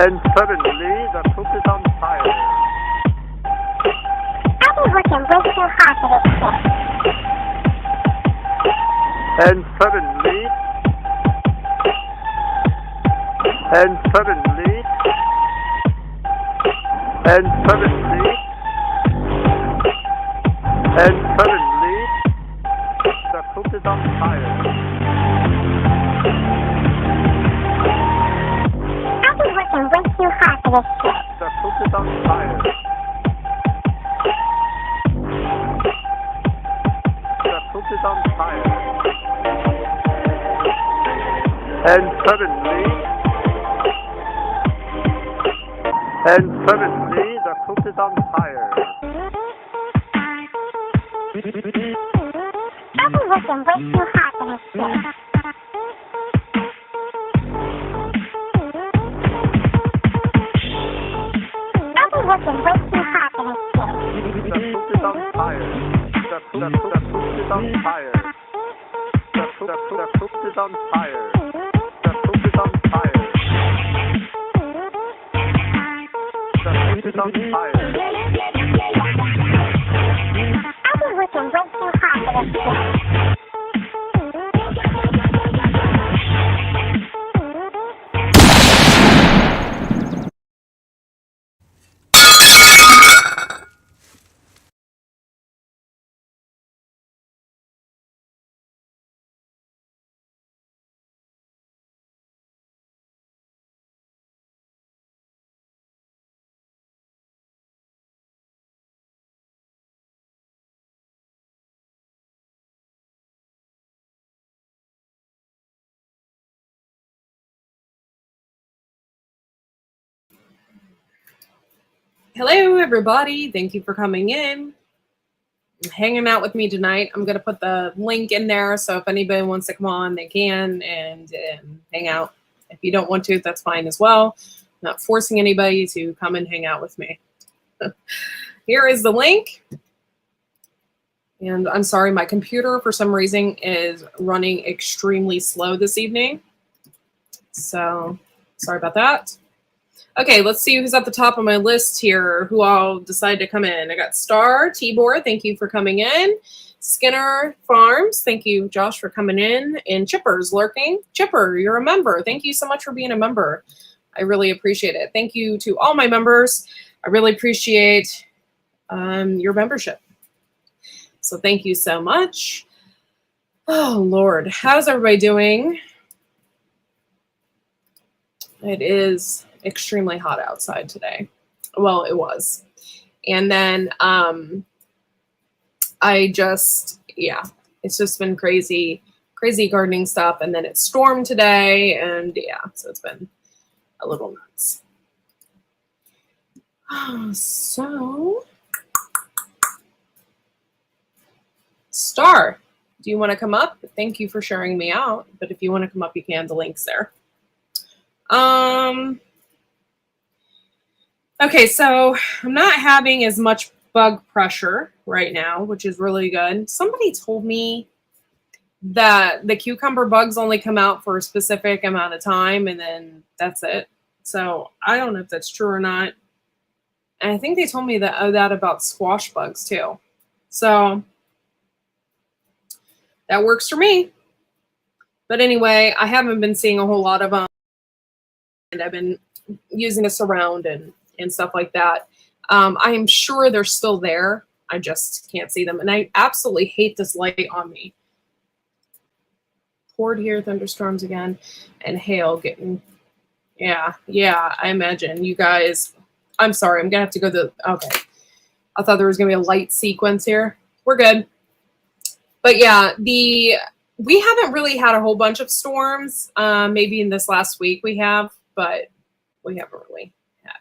And suddenly the cook is on fire. I've been working way too hard for this shit. And suddenly the cook is on fire. I've been working way too hard for this shit. The cook is on fire. The cook is on fire. And suddenly the cook is on fire. I've been working way too hard for this shit. I've been working way too hard for this shit. The cook is on fire. The cook is on fire. The cook is on fire. The cook is on fire. The cook is on fire. I've been working way too hard for this shit. Hello, everybody. Thank you for coming in, hanging out with me tonight. I'm going to put the link in there, so if anybody wants to come on, they can and hang out. If you don't want to, that's fine as well. I'm not forcing anybody to come and hang out with me. Here is the link. And I'm sorry, my computer, for some reason, is running extremely slow this evening. So, sorry about that. Okay, let's see who's at the top of my list here, who all decided to come in. I got Star, Tibor, thank you for coming in. Skinner Farms, thank you, Josh, for coming in. And Chipper's lurking. Chipper, you're a member. Thank you so much for being a member. I really appreciate it. Thank you to all my members. I really appreciate your membership. So thank you so much. Oh, Lord. How's everybody doing? It is extremely hot outside today. Well, it was. And then it's just been crazy gardening stuff. And then it stormed today. And yeah, so it's been a little nuts. So, Star, do you want to come up? Thank you for sharing me out. But if you want to come up, you can. The link's there. Okay, so I'm not having as much bug pressure right now, which is really good. Somebody told me that the cucumber bugs only come out for a specific amount of time and then that's it. So I don't know if that's true or not. And I think they told me that about squash bugs too. So that works for me. But anyway, I haven't been seeing a whole lot of them. And I've been using this around and stuff like that. I am sure they're still there. I just can't see them. And I absolutely hate this light on me. Poured here, thunderstorms again, and hail getting, yeah, I imagine. You guys, I'm sorry, I'm going to have to go okay. I thought there was going to be a light sequence here. We're good. But yeah, we haven't really had a whole bunch of storms. Maybe in this last week we have, but we haven't really had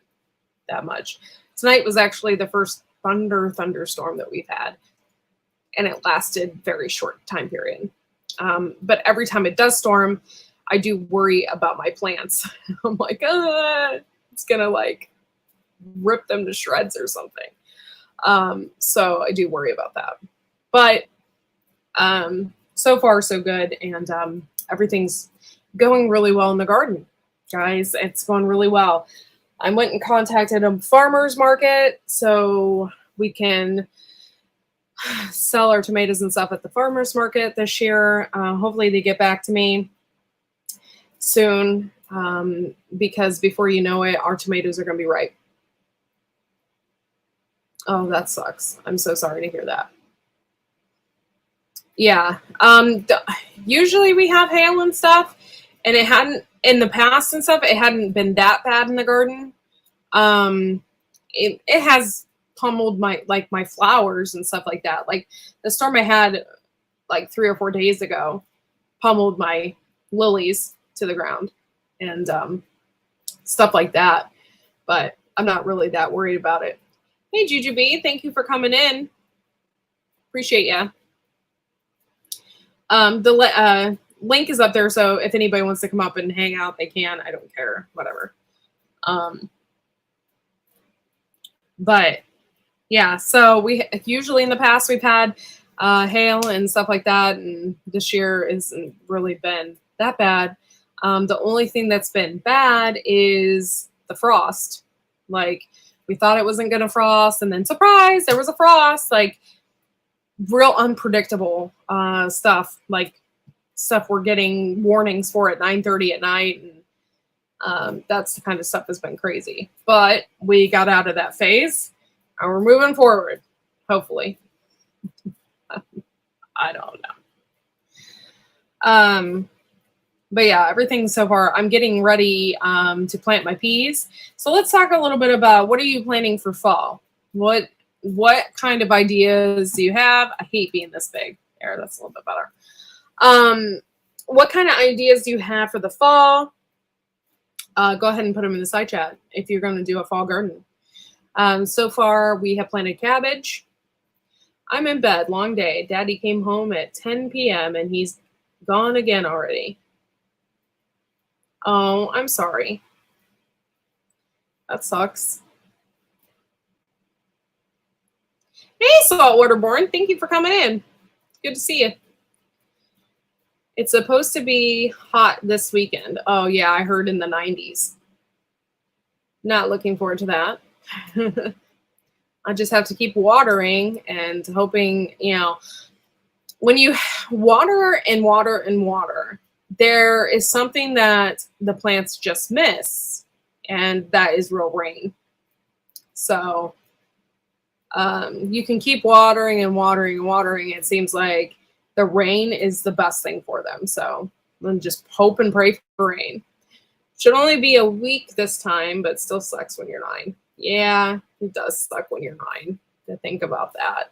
that much. Tonight was actually the first thunderstorm that we've had, and it lasted very short time period. But every time it does storm, I do worry about my plants. I'm like, it's gonna like rip them to shreds or something. So I do worry about that. But so far so good, and everything's going really well in the garden, guys. It's going really well. I went and contacted a farmer's market so we can sell our tomatoes and stuff at the farmer's market this year. Hopefully they get back to me soon, because before you know it, our tomatoes are going to be ripe. Oh, that sucks. I'm so sorry to hear that. Yeah. Usually we have hail and stuff, and it hadn't in the past and stuff. It hadn't been that bad in the garden. It has pummeled my flowers and stuff like that. Like the storm I had like 3 or 4 days ago pummeled my lilies to the ground and stuff like that. But I'm not really that worried about it. Hey, Juju B, thank you for coming in. Appreciate ya. The link is up there, so if anybody wants to come up and hang out, they can. I don't care, whatever. But yeah, so we usually in the past we've had hail and stuff like that, and this year isn't really been that bad. The only thing that's been bad is the frost. Like we thought it wasn't gonna frost, and then surprise, there was a frost. Like real unpredictable stuff. Like stuff we're getting warnings for at 9:30 at night, and that's the kind of stuff that's been crazy. But we got out of that phase, and we're moving forward. Hopefully, I don't know. But yeah, everything so far. I'm getting ready to plant my peas. So let's talk a little bit about what are you planning for fall? What kind of ideas do you have? I hate being this big. There, that's a little bit better. What kind of ideas do you have for the fall? Go ahead and put them in the side chat if you're going to do a fall garden. So far, we have planted cabbage. I'm in bed, long day. Daddy came home at 10 p.m. and he's gone again already. Oh, I'm sorry. That sucks. Hey, Saltwaterborn. Thank you for coming in. Good to see you. It's supposed to be hot this weekend. Oh, yeah, I heard in the 90s. Not looking forward to that. I just have to keep watering and hoping, when you water and water and water, there is something that the plants just miss, and that is real rain. So you can keep watering and watering and watering. It seems like the rain is the best thing for them. So I'm just hope and pray for rain. Should only be a week this time, but still sucks when you're 9. Yeah, it does suck when you're 9 to think about that.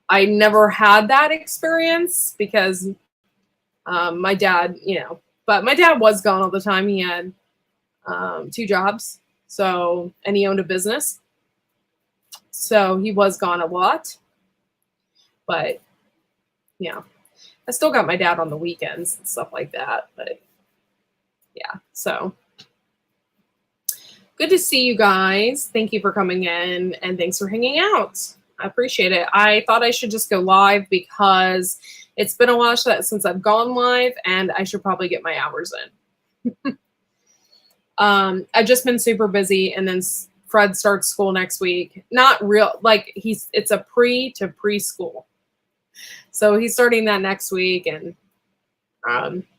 I never had that experience because my dad, but my dad was gone all the time. He had 2 jobs, and he owned a business. So he was gone a lot. But, yeah, I still got my dad on the weekends and stuff like that. But, yeah, so good to see you guys. Thank you for coming in, and thanks for hanging out. I appreciate it. I thought I should just go live because it's been a while since I've gone live, and I should probably get my hours in. I've just been super busy, and then Fred starts school next week. Not real, like it's a pre to preschool. So he's starting that next week, and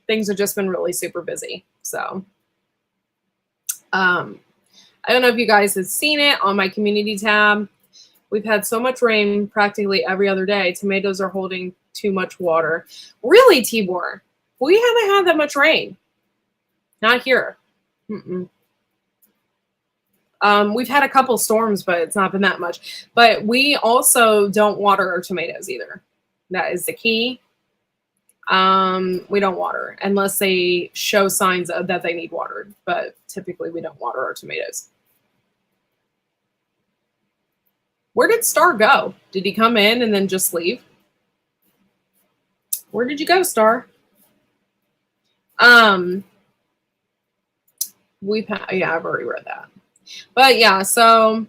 things have just been really super busy. So I don't know if you guys have seen it on my community tab. We've had so much rain practically every other day. Tomatoes are holding too much water. Really, Tibor? We haven't had that much rain. Not here. Mm-mm. We've had a couple storms, but it's not been that much. But we also don't water our tomatoes either. That is the key. We don't water unless they show signs that they need watered. But typically we don't water our tomatoes. Where did Star go? Did he come in and then just leave? Where did you go, Star? Yeah, I've already read that. But yeah, so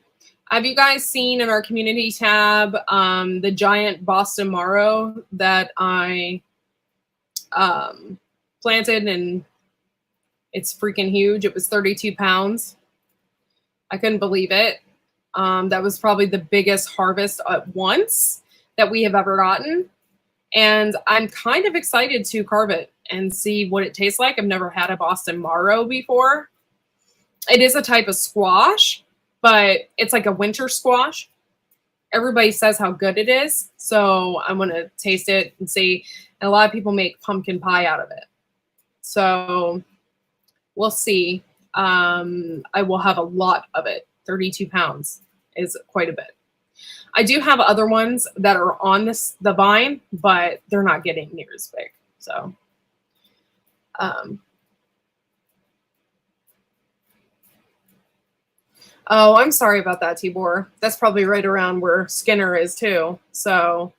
have you guys seen in our community tab the giant Boston Marrow that I planted, and it's freaking huge. It was 32 pounds. I couldn't believe it. That was probably the biggest harvest at once that we have ever gotten. And I'm kind of excited to carve it and see what it tastes like. I've never had a Boston Marrow before. It is a type of squash, but it's like a winter squash. Everybody says how good it is, so I'm going to taste it and see. And a lot of people make pumpkin pie out of it. So we'll see. I will have a lot of it. 32 pounds is quite a bit. I do have other ones that are on the vine, but they're not getting near as big. So, oh, I'm sorry about that, Tibor. That's probably right around where Skinner is too. So,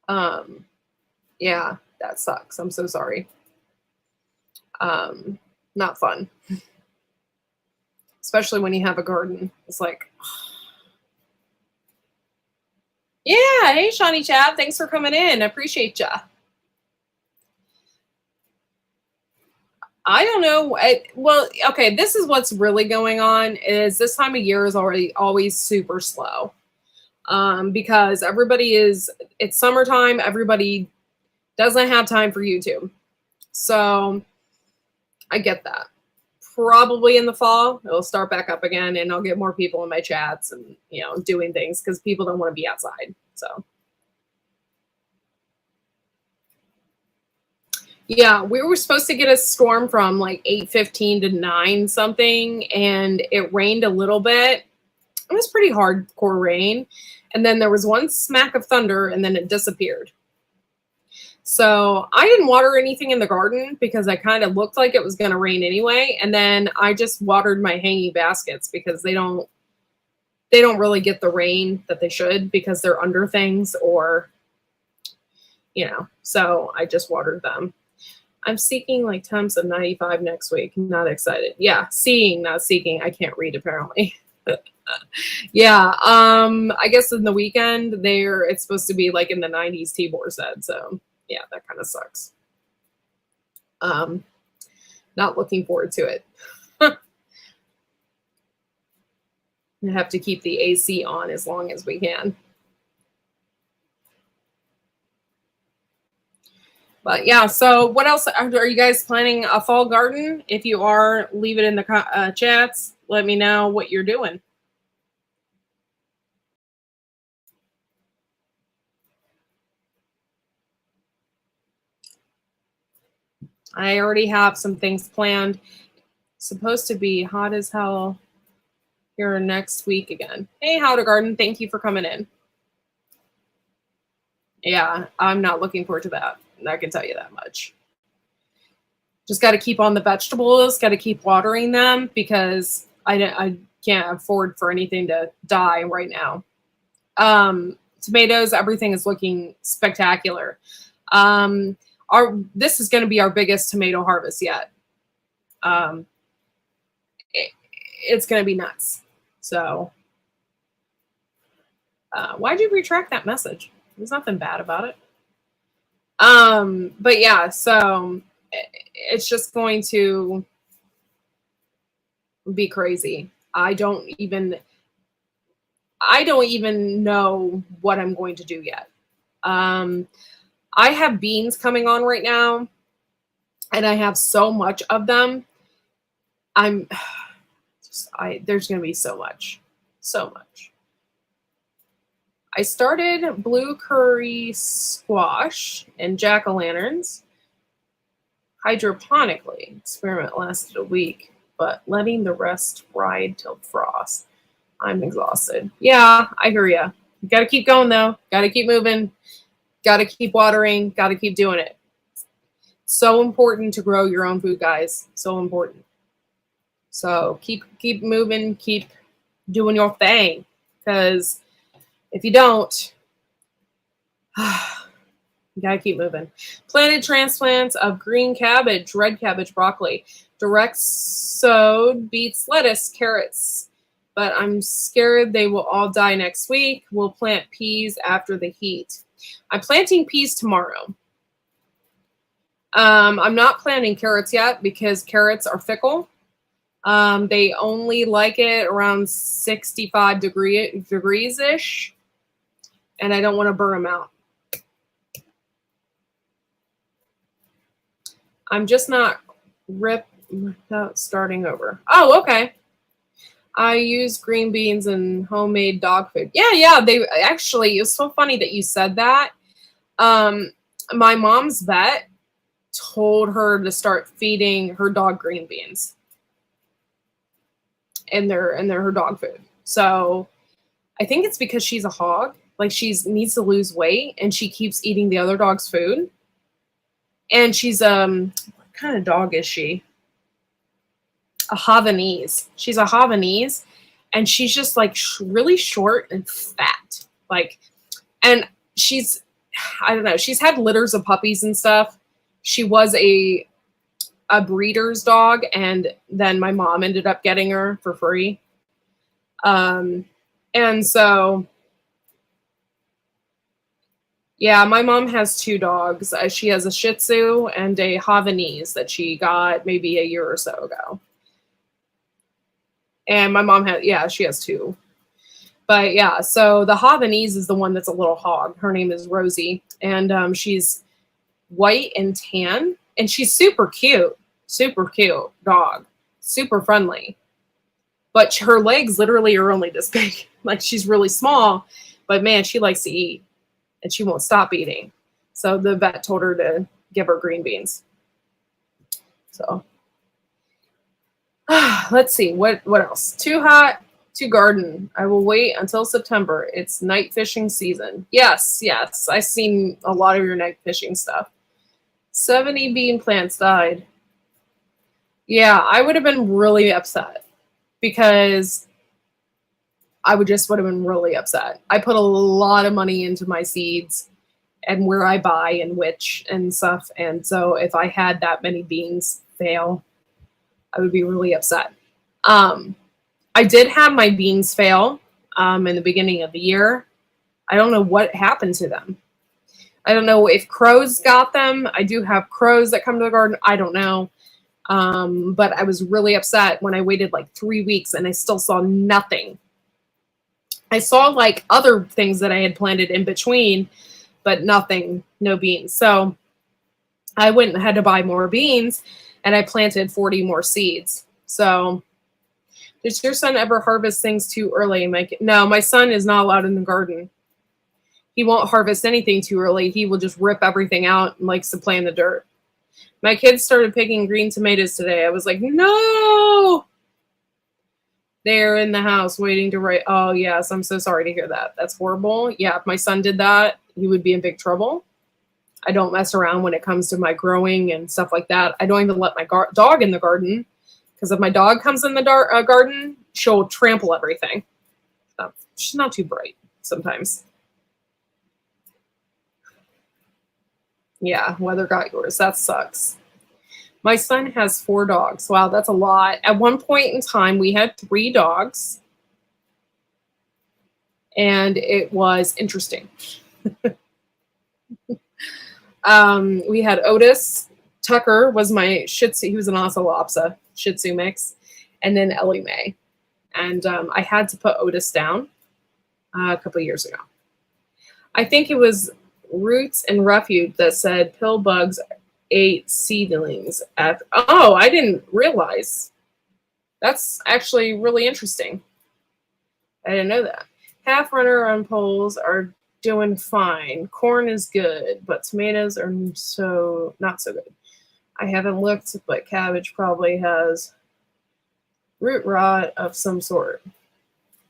yeah, that sucks. I'm so sorry. Not fun. Especially when you have a garden. It's like, yeah, hey, Shawnee Chab, thanks for coming in. I appreciate ya. I don't know. Well, okay, this is what's really going on is this time of year is always super slow. Because it's summertime, everybody doesn't have time for YouTube. So I get that. Probably in the fall, it'll start back up again and I'll get more people in my chats and, doing things because people don't want to be outside. So. Yeah, we were supposed to get a storm from like 8:15 to 9 something, and it rained a little bit. It was pretty hardcore rain. And then there was one smack of thunder, and then it disappeared. So I didn't water anything in the garden because I kind of looked like it was going to rain anyway. And then I just watered my hanging baskets because they don't really get the rain that they should because they're under things or, so I just watered them. I'm seeking like temps of 95 next week. Not excited. Yeah, seeing, not seeking. I can't read apparently. Yeah, I guess in the weekend it's supposed to be like in the 90s, Tibor said. So yeah, that kind of sucks. Not looking forward to it. I have to keep the AC on as long as we can. But yeah, so what else? Are you guys planning a fall garden? If you are, leave it in the chats. Let me know what you're doing. I already have some things planned. Supposed to be hot as hell here next week again. Hey, How to Garden, thank you for coming in. Yeah, I'm not looking forward to that. I can tell you that much. Just got to keep on the vegetables, got to keep watering them because I can't afford for anything to die right now. Tomatoes, everything is looking spectacular. This is going to be our biggest tomato harvest yet. It's going to be nuts. So, why'd you retract that message? There's nothing bad about it. But yeah, so it's just going to be crazy. I don't even know what I'm going to do yet. I have beans coming on right now, and I have so much of them. There's going to be so much. I started blue curry squash and jack-o'-lanterns hydroponically. Experiment lasted a week, but letting the rest ride till frost. I'm exhausted. Yeah, I hear ya. You got to keep going, though. Got to keep moving. Got to keep watering. Got to keep doing it. So important to grow your own food, guys. So important. So keep moving. Keep doing your thing. Because if you don't, you got to keep moving. Planted transplants of green cabbage, red cabbage, broccoli. Direct sowed beets, lettuce, carrots. But I'm scared they will all die next week. We'll plant peas after the heat. I'm planting peas tomorrow. I'm not planting carrots yet because carrots are fickle. They only like it around 65 degrees-ish, and I don't want to burn them out. I'm just not starting over. Oh, okay. I use green beans and homemade dog food. Yeah, they actually, it's so funny that you said that. My mom's vet told her to start feeding her dog green beans in her dog food. So I think it's because she's a hog. Like, needs to lose weight, and she keeps eating the other dog's food. And she's what kind of dog is she? A Havanese. She's a Havanese, and she's just like really short and fat. Like, and she's, I don't know, she's had litters of puppies and stuff. She was a breeder's dog, and then my mom ended up getting her for free. And so, yeah, my mom has 2 dogs. She has a Shih Tzu and a Havanese that she got maybe a year or so ago. And my mom she has 2. But yeah, so the Havanese is the one that's a little hog. Her name is Rosie, and she's white and tan, and she's super cute dog, super friendly. But her legs literally are only this big. Like, she's really small, but man, she likes to eat, and she won't stop eating. So the vet told her to give her green beans. So let's see, what else? Too hot to garden. I will wait until September. It's night fishing season. Yes. I've seen a lot of your night fishing stuff. 70 bean plants died. Yeah, I would have been really upset, because I would have been really upset. I put a lot of money into my seeds and where I buy and which and stuff. And so if I had that many beans fail, I would be really upset. I did have my beans fail in the beginning of the year. I don't know what happened to them. I don't know if crows got them. I do have crows that come to the garden. I don't know. But I was really upset when I waited like 3 weeks and I still saw nothing. I saw like other things that I had planted in between, but nothing, no beans. So I went and had to buy more beans, and I planted 40 more seeds. So does your son ever harvest things too early? No, my son is not allowed in the garden. He won't harvest anything too early. He will just rip everything out and likes to play in the dirt. My kids started picking green tomatoes today. I was like, no! They're in the house waiting to write. Oh, yes, I'm so sorry to hear that. That's horrible. Yeah, if my son did that, he would be in big trouble. I don't mess around when it comes to my growing and stuff like that. I don't even let my dog in the garden, because if my dog comes in the garden, she'll trample everything. She's not too bright sometimes. Yeah, weather got yours. That sucks. My son has 4 dogs. Wow, that's a lot. At one point in time, we had 3 dogs, and it was interesting. We had Otis. Tucker was my Shih Tzu. He was an Ocelopsa Shih Tzu mix, and then Ellie Mae. And I had to put Otis down a couple years ago. I think it was Roots and Refuge that said pill bugs ate seedlings. Oh, I didn't realize. That's actually really interesting. I didn't know that. Half runner on poles are doing fine. Corn is good, but tomatoes are not so good. I haven't looked, but cabbage probably has root rot of some sort.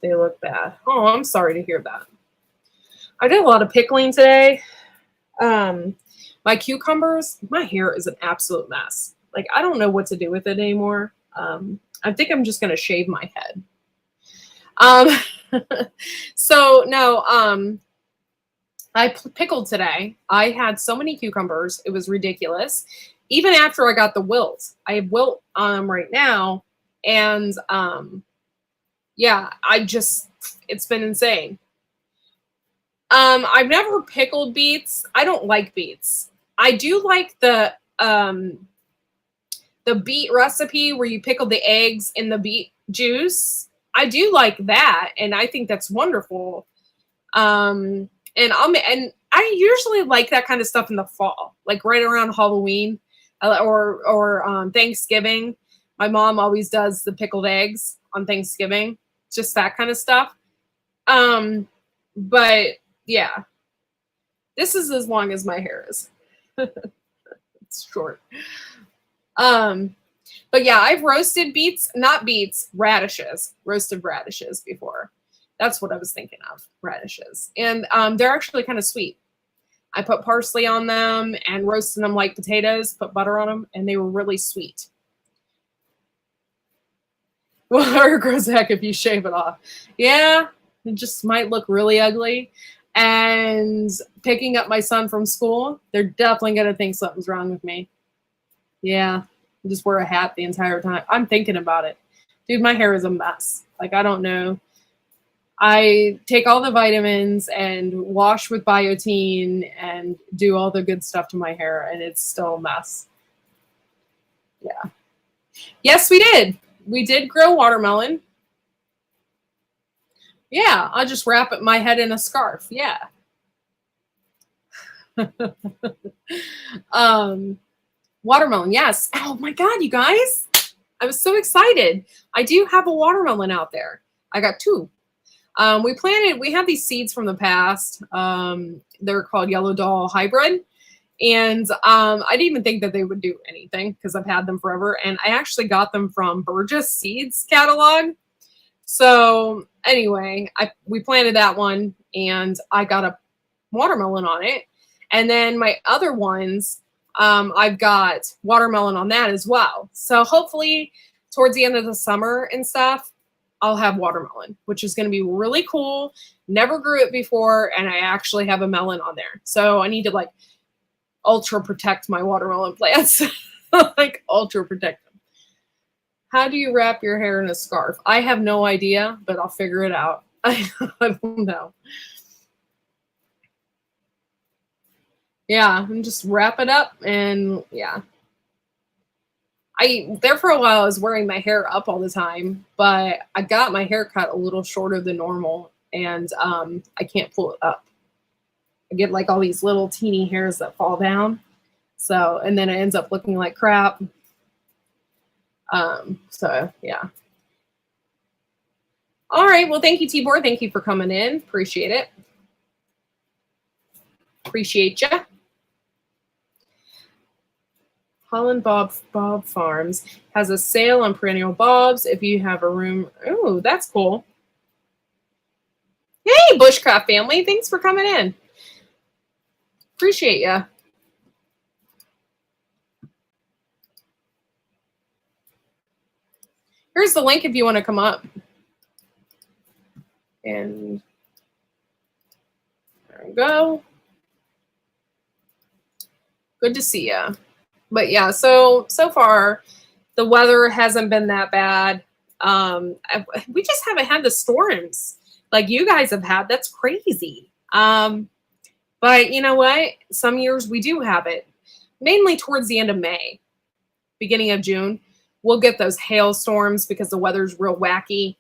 They look bad. Oh, I'm sorry to hear that. I did a lot of pickling today. My cucumbers, my hair is an absolute mess. Like, I don't know what to do with it anymore. I think I'm just going to shave my head. So no, I pickled today. I had so many cucumbers. It was ridiculous. Even after I got the wilt, I have wilt on them right now. And, yeah, it's been insane. I've never pickled beets. I don't like beets. I do like the the beet recipe where you pickle the eggs in the beet juice. I do like that, and I think that's wonderful. And I usually like that kind of stuff in the fall, like right around Halloween or Thanksgiving. My mom always does the pickled eggs on Thanksgiving, just that kind of stuff. But yeah, this is as long as my hair is. It's short. But yeah, I've roasted radishes, roasted radishes before. That's what I was thinking of, radishes. And they're actually kind of sweet. I put parsley on them and roasted them like potatoes, put butter on them, and they were really sweet. Well, hair grows back if you shave it off. Yeah, it just might look really ugly. And picking up my son from school, they're definitely going to think something's wrong with me. Yeah, I just wear a hat the entire time. I'm thinking about it. Dude, my hair is a mess. Like, I don't know. I take all the vitamins and wash with biotin and do all the good stuff to my hair, and it's still a mess. Yeah. Yes, we did. We did grow watermelon. Yeah, I'll just wrap my head in a scarf. Yeah. Watermelon, yes. Oh my God, you guys. I was so excited. I do have a watermelon out there. I got 2. We had these seeds from the past. They're called Yellow Doll Hybrid. And I didn't even think that they would do anything because I've had them forever. And I actually got them from Burgess Seeds catalog. So anyway, we planted that one and I got a watermelon on it. And then my other ones, I've got watermelon on that as well. So hopefully towards the end of the summer and stuff, I'll have watermelon, which is going to be really cool. Never grew it before, and I actually have a melon on there. So I need to like ultra protect my watermelon plants, like ultra protect them. How do you wrap your hair in a scarf? I have no idea, but I'll figure it out. I don't know. Yeah, and just wrap it up, and yeah. There for a while, I was wearing my hair up all the time, but I got my hair cut a little shorter than normal, and I can't pull it up. I get like all these little teeny hairs that fall down. So, and then it ends up looking like crap. So yeah. All right. Well, thank you, Tibor. Thank you for coming in. Appreciate it. Appreciate you. Holland Bob Farms has a sale on perennial bulbs if you have a room. Oh, that's cool. Hey, Bushcraft family. Thanks for coming in. Appreciate ya. Here's the link if you want to come up. And there we go. Good to see ya. But yeah, so far the weather hasn't been that bad. We just haven't had the storms like you guys have had. That's crazy. But you know what? Some years we do have it, mainly towards the end of May, beginning of June. We'll get those hailstorms because the weather's real wacky.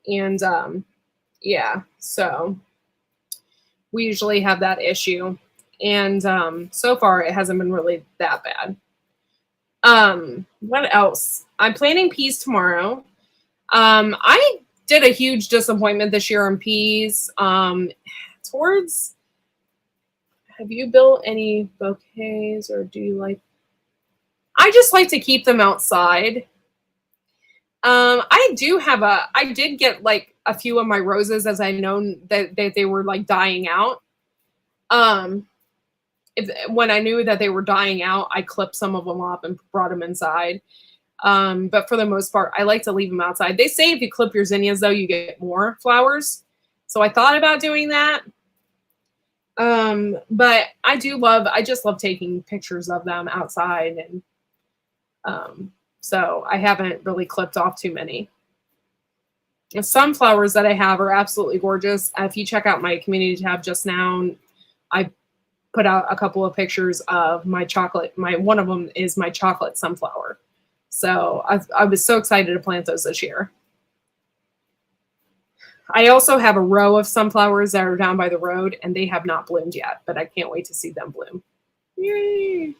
And yeah, so we usually have that issue. And so far it hasn't been really that bad. What else? I'm planting peas tomorrow. I did a huge disappointment this year on peas. Have you built any bouquets, or do you like? I just like to keep them outside. I did get like a few of my roses as I known that they were like dying out. When I knew that they were dying out, I clipped some of them up and brought them inside. But for the most part, I like to leave them outside. They say if you clip your zinnias, though, you get more flowers. So I thought about doing that. But I just love taking pictures of them outside. And so I haven't really clipped off too many. And some flowers that I have are absolutely gorgeous. If you check out my community tab just now, I put out a couple of pictures of my chocolate. One of them is my chocolate sunflower. So I was so excited to plant those this year. I also have a row of sunflowers that are down by the road, and they have not bloomed yet, but I can't wait to see them bloom. Yay!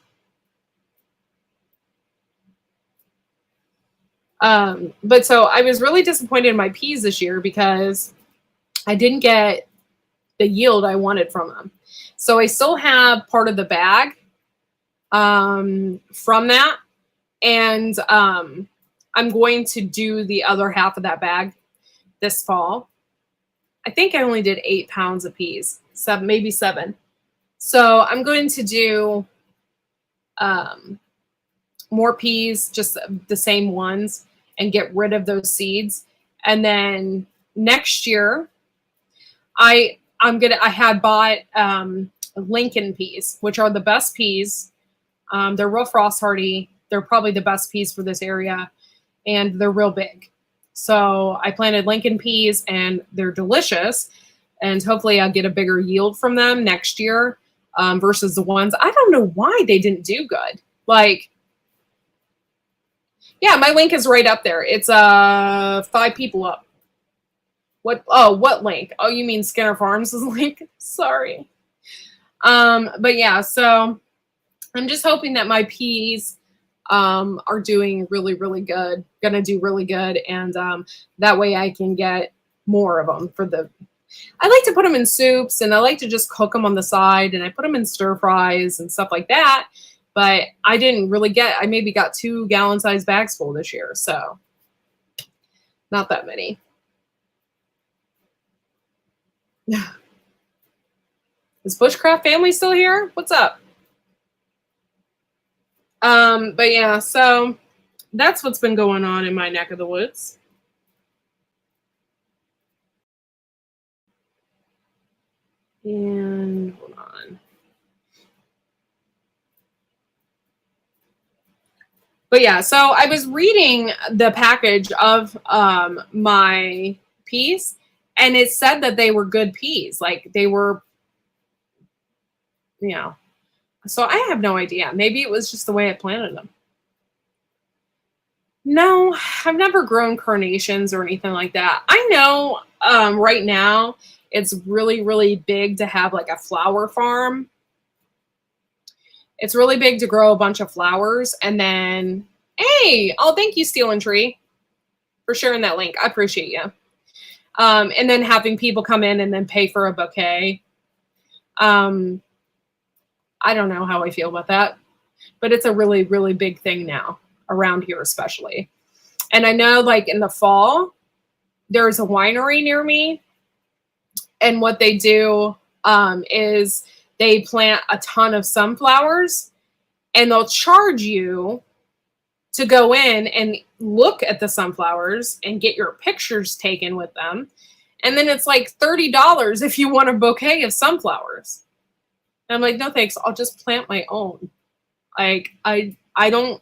But so I was really disappointed in my peas this year because I didn't get the yield I wanted from them. So I still have part of the bag from that. And I'm going to do the other half of that bag this fall. I think I only did 8 pounds of peas, maybe 7. So I'm going to do more peas, just the same ones, and get rid of those seeds. And then next year, I had bought Lincoln peas, which are the best peas. They're real frost hardy. They're probably the best peas for this area, and they're real big. So I planted Lincoln peas, and they're delicious. And hopefully I'll get a bigger yield from them next year versus the ones. I don't know why they didn't do good. Like, yeah, my link is right up there. It's 5 people up. What link? Oh, you mean Skinner Farms' link? Sorry. But yeah, so I'm just hoping that my peas are doing really, really good. Gonna do really good, and that way I can get more of them for the. I like to put them in soups, and I like to just cook them on the side, and I put them in stir fries and stuff like that. But I didn't really get. I maybe got 2 gallon-sized bags full this year, so not that many. Is Bushcraft family still here? What's up? But yeah, so that's what's been going on in my neck of the woods. And hold on. But yeah, so I was reading the package of my peas, and it said that they were good peas. Like they were, you know. So I have no idea. Maybe it was just the way I planted them. No, I've never grown carnations or anything like that. I know right now it's really, really big to have like a flower farm. It's really big to grow a bunch of flowers. And then, hey, oh, thank you, Steel and Tree, for sharing that link. I appreciate you. And then having people come in and then pay for a bouquet. I don't know how I feel about that, but it's a really, really big thing now around here, especially. And I know like in the fall, there's a winery near me. And what they do is they plant a ton of sunflowers, and they'll charge you to go in and look at the sunflowers and get your pictures taken with them. And then it's like $30 if you want a bouquet of sunflowers. And I'm like, no, thanks. I'll just plant my own. Like, I don't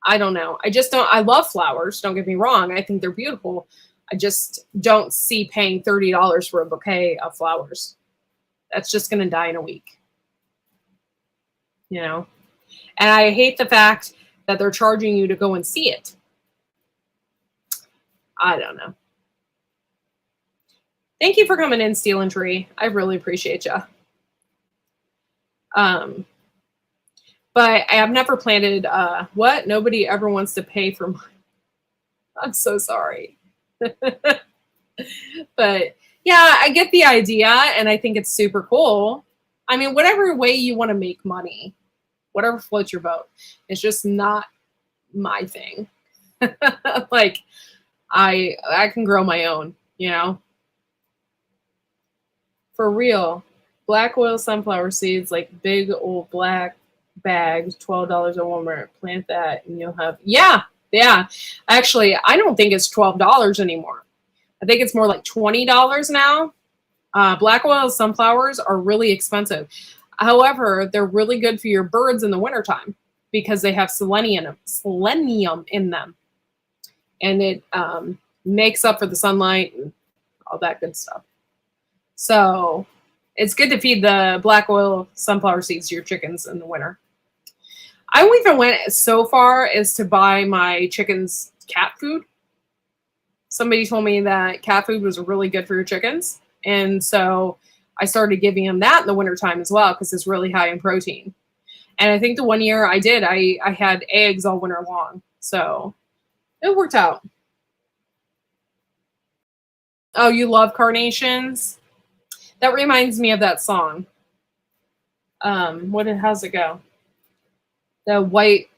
know. I just don't, I love flowers. Don't get me wrong. I think they're beautiful. I just don't see paying $30 for a bouquet of flowers. That's just going to die in a week. You know? And I hate the fact that they're charging you to go and see it. I don't know. Thank you for coming in, Steel and Tree. I really appreciate you. But I have never planted, what? Nobody ever wants to pay for mine. I'm so sorry. But yeah, I get the idea, and I think it's super cool. I mean, whatever way you want to make money, whatever floats your boat. It's just not my thing. Like, I can grow my own, you know? For real. Black oil sunflower seeds, like big old black bags, $12 at Walmart. Plant that and you'll have, yeah. Actually, I don't think it's $12 anymore. I think it's more like $20 now. Black oil sunflowers are really expensive. However, they're really good for your birds in the wintertime because they have selenium in them. And it makes up for the sunlight and all that good stuff. So it's good to feed the black oil sunflower seeds to your chickens in the winter. I even went so far as to buy my chickens cat food. Somebody told me that cat food was really good for your chickens. And so I started giving them that in the wintertime as well because it's really high in protein. And I think the one year I did, I had eggs all winter long. So it worked out. Oh, you love carnations? That reminds me of that song. How's it go? The white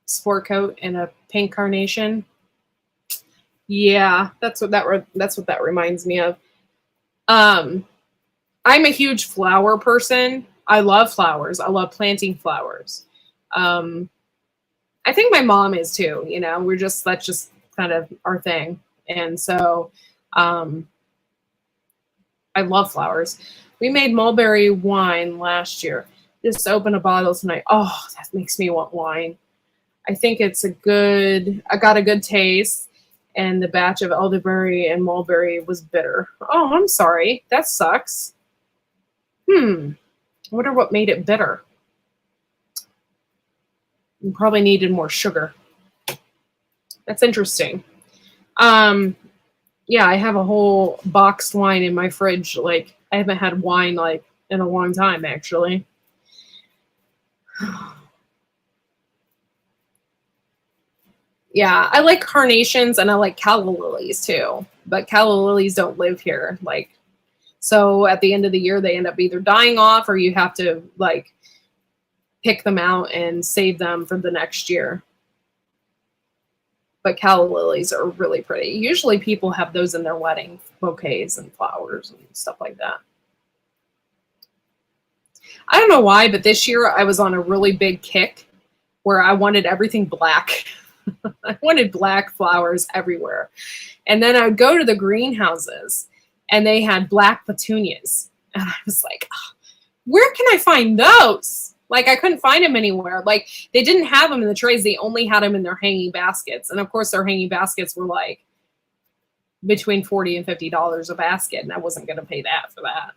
sport coat and a pink carnation. Yeah, that's what that reminds me of. I'm a huge flower person. I love flowers. I love planting flowers. I think my mom is too. You know, that's just kind of our thing. And so, I love flowers. We made mulberry wine last year. Just opened a bottle tonight. Oh, that makes me want wine. I think I got a good taste. And the batch of elderberry and mulberry was bitter. Oh, I'm sorry. That sucks. I wonder what made it bitter. You probably needed more sugar. That's interesting. Yeah, I have a whole boxed wine in my fridge. Like, I haven't had wine like in a long time, actually. Yeah, I like carnations and I like calla lilies too. But calla lilies don't live here. Like, so at the end of the year, they end up either dying off or you have to like pick them out and save them for the next year. But calla lilies are really pretty. Usually people have those in their wedding bouquets and flowers and stuff like that. I don't know why, but this year I was on a really big kick where I wanted everything black. I wanted black flowers everywhere. And then I would go to the greenhouses and they had black petunias. And I was like, oh, where can I find those? Like, I couldn't find them anywhere. Like, they didn't have them in the trays. They only had them in their hanging baskets. And of course, their hanging baskets were like between $40 and $50 a basket. And I wasn't going to pay that for that.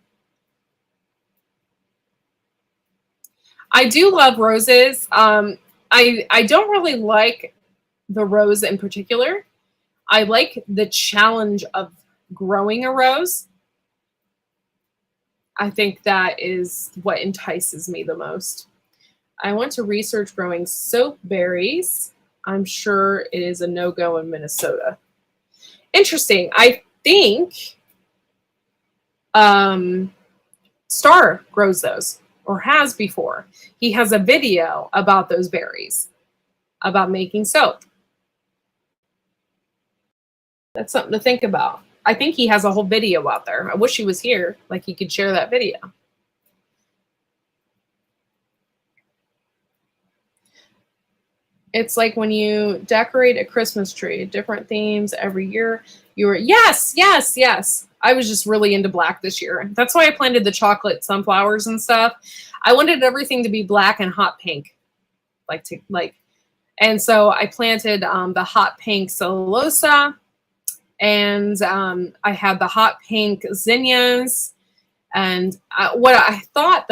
I do love roses. I don't really like the rose in particular. I like the challenge of growing a rose. I think that is what entices me the most. I want to research growing soap berries. I'm sure it is a no-go in Minnesota. Interesting. I think Star grows those or has before. He has a video about those berries, about making soap. That's something to think about. I think he has a whole video out there. I wish he was here, like he could share that video. It's like when you decorate a Christmas tree, different themes every year. Yes. I was just really into black this year. That's why I planted the chocolate sunflowers and stuff. I wanted everything to be black and hot pink, and so I planted the hot pink cellulosa. And I had the hot pink zinnias. And what I thought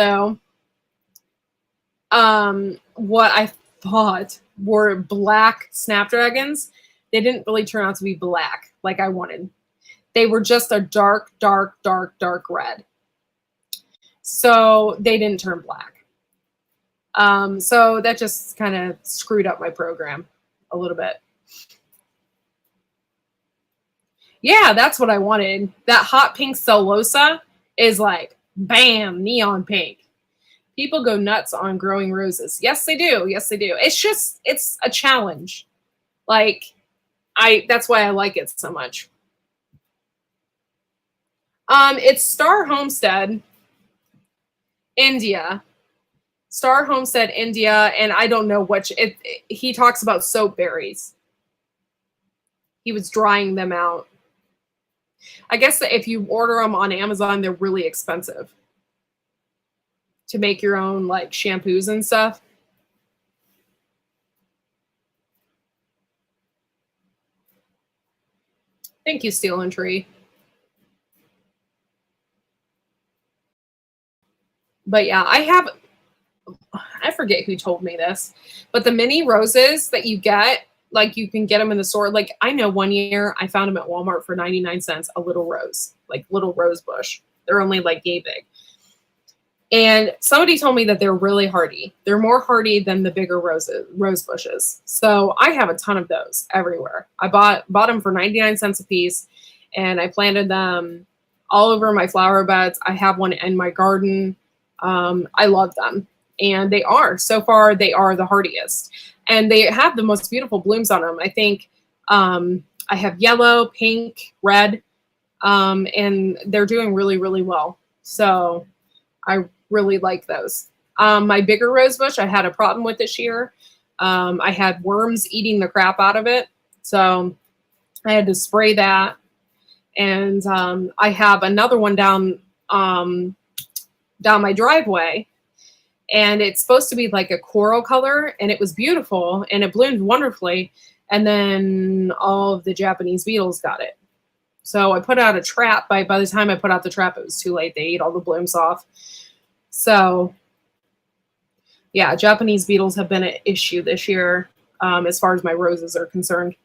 were black snapdragons. They didn't really turn out to be black like I wanted. They were just a dark red. So they didn't turn black. So that just kind of screwed up my program a little bit. Yeah, that's what I wanted. That hot pink cellulosa is like, bam, neon pink. People go nuts on growing roses. Yes, they do. It's a challenge. That's why I like it so much. It's Star Homestead, India. Star Homestead, India, and I don't know he talks about soap berries. He was drying them out. I guess that if you order them on Amazon, they're really expensive to make your own like shampoos and stuff. Thank you, Steel and Tree. But yeah, I forget who told me this, but the mini roses that you get, like you can get them in the store. Like I know one year I found them at Walmart for 99 cents, a little rose, like little rose bush. They're only like yay big. And somebody told me that they're really hardy. They're more hardy than the bigger rose bushes. So I have a ton of those everywhere. I bought them for 99 cents a piece, and I planted them all over my flower beds. I have one in my garden. I love them. And they are, so far, they are the hardiest. And they have the most beautiful blooms on them. I think I have yellow, pink, red, and they're doing really, really well. So I really like those. My bigger rose bush, I had a problem with this year. I had worms eating the crap out of it. So I had to spray that. And I have another one down my driveway. And it's supposed to be like a coral color. And it was beautiful. And it bloomed wonderfully. And then all of the Japanese beetles got it. So I put out a trap. By the time I put out the trap, it was too late. They ate all the blooms off. So, yeah, Japanese beetles have been an issue this year as far as my roses are concerned.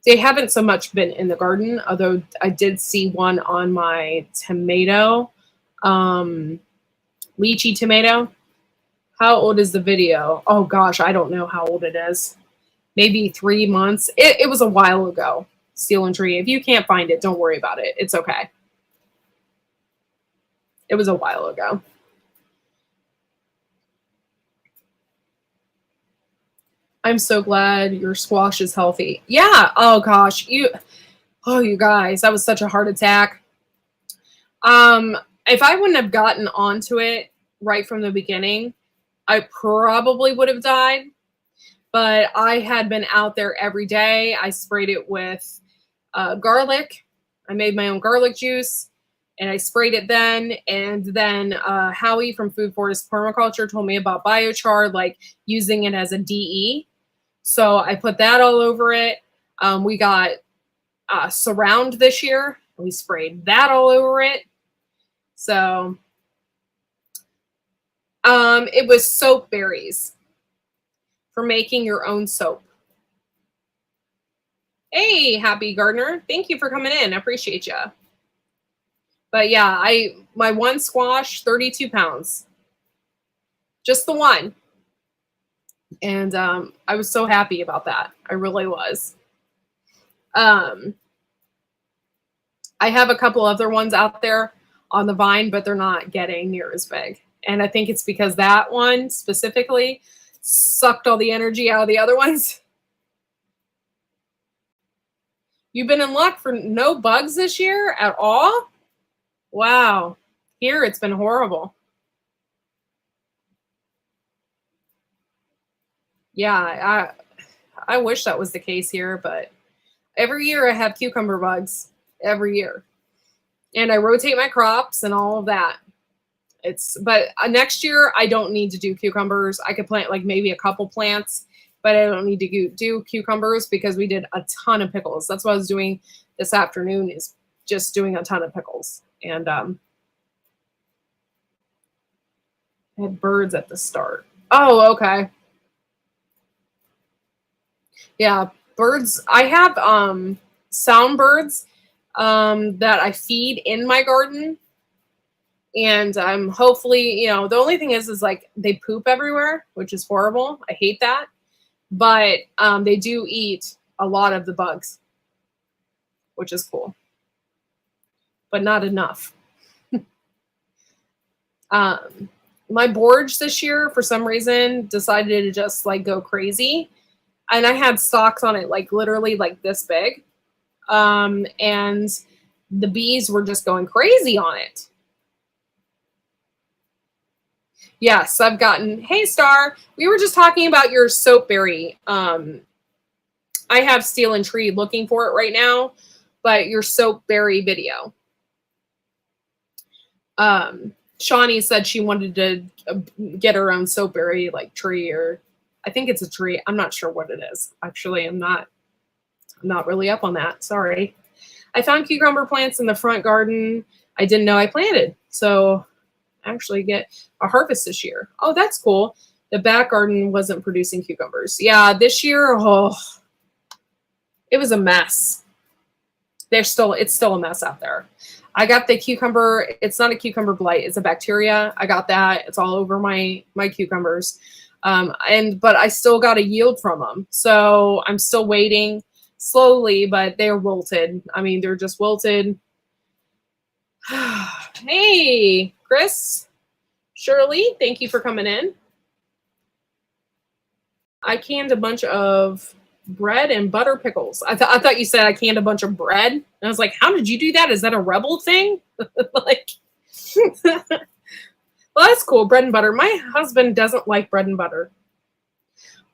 They haven't so much been in the garden, although I did see one on my tomato, lychee tomato. How old is the video? Oh, gosh, I don't know how old it is. Maybe 3 months. It was a while ago, Steel and Tree. If you can't find it, don't worry about it. It's okay. It was a while ago. I'm so glad your squash is healthy. Yeah. Oh gosh. You guys, that was such a heart attack. If I wouldn't have gotten onto it right from the beginning, I probably would have died. But I had been out there every day. I sprayed it with garlic. I made my own garlic juice. And I sprayed it then. And then Howie from Food Forest Permaculture told me about biochar, like using it as a DE. So I put that all over it. We got Surround this year. We sprayed that all over it. So it was soap berries for making your own soap. Hey, Happy Gardener. Thank you for coming in. I appreciate you. But yeah, my one squash, 32 pounds. Just the one. And I was so happy about that. I really was. I have a couple other ones out there on the vine, but they're not getting near as big. And I think it's because that one specifically sucked all the energy out of the other ones. You've been in luck for no bugs this year at all? Wow. Here it's been horrible. Yeah, I wish that was the case here, but every year I have cucumber bugs. Every year. And I rotate my crops and all of that. But next year I don't need to do cucumbers. I could plant like maybe a couple plants, but I don't need to do cucumbers because we did a ton of pickles. That's what I was doing this afternoon, is just doing a ton of pickles. And I had birds at the start. Oh, okay. Yeah, birds. I have sound birds that I feed in my garden. And hopefully, the only thing is like they poop everywhere, which is horrible. I hate that. But they do eat a lot of the bugs, which is cool. But not enough. My borage this year, for some reason, decided to just like go crazy. And I had stalks on it like literally like this big. And the bees were just going crazy on it. Yes, I've gotten, hey Star, we were just talking about your soapberry. I have Steel and Tree looking for it right now, but your soapberry video. Shawnee said she wanted to get her own soapberry like tree, or I think it's a tree. I'm not sure what it is. Actually, I'm not really up on that. Sorry. I found cucumber plants in the front garden I didn't know I planted. So actually get a harvest this year. Oh, that's cool. The back garden wasn't producing cucumbers. Yeah, this year, oh, it was a mess. It's still a mess out there. I got the cucumber. It's not a cucumber blight. It's a bacteria. I got that. It's all over my cucumbers. But I still got a yield from them. So I'm still waiting slowly, but they're wilted. I mean, they're just wilted. Hey, Chris, Shirley, thank you for coming in. I canned a bunch of bread and butter pickles. I thought you said I canned a bunch of bread. And I was like, how did you do that? Is that a rebel thing? Like, well, that's cool. Bread and butter. My husband doesn't like bread and butter.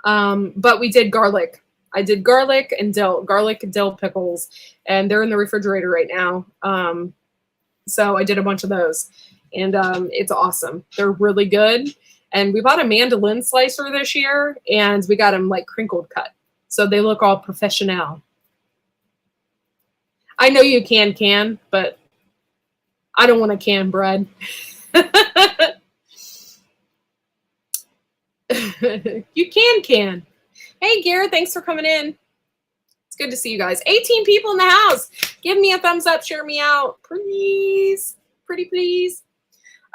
But we did garlic. I did garlic and dill pickles, and they're in the refrigerator right now. So I did a bunch of those, and it's awesome. They're really good. And we bought a mandolin slicer this year, and we got them like crinkled cut. So they look all professional. I know you can, but I don't want to can bread. You can. Hey, Garrett, thanks for coming in. It's good to see you guys. 18 people in the house. Give me a thumbs up. Share me out. Please. Pretty please.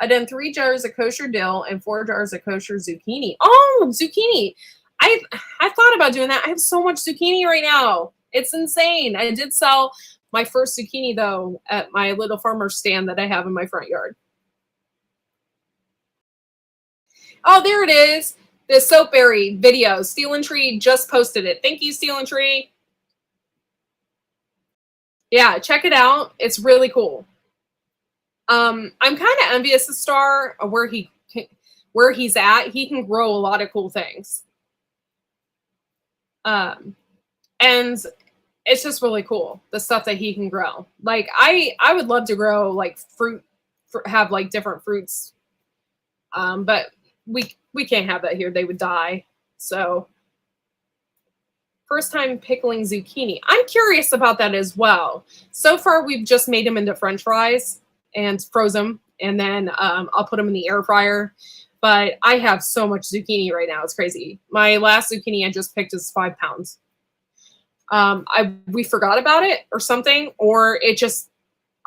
I done 3 jars of kosher dill and 4 jars of kosher zucchini. Oh, zucchini. I thought about doing that. I have so much zucchini right now. It's insane. I did sell my first zucchini, though, at my little farmer's stand that I have in my front yard. Oh, there it is. The soapberry video. Steel and Tree just posted it. Thank you, Steel and Tree. Yeah, check it out. It's really cool. I'm kind of envious of Star where he's at. He can grow a lot of cool things. And it's just really cool, the stuff that he can grow. Like I would love to grow like fruit, have like different fruits. But we can't have that here. They would die. So first time pickling zucchini. I'm curious about that as well. So far, we've just made them into French fries and froze them, and then I'll put them in the air fryer. But I have so much zucchini right now. It's crazy. My last zucchini I just picked is 5 pounds. We forgot about it or something, or it just,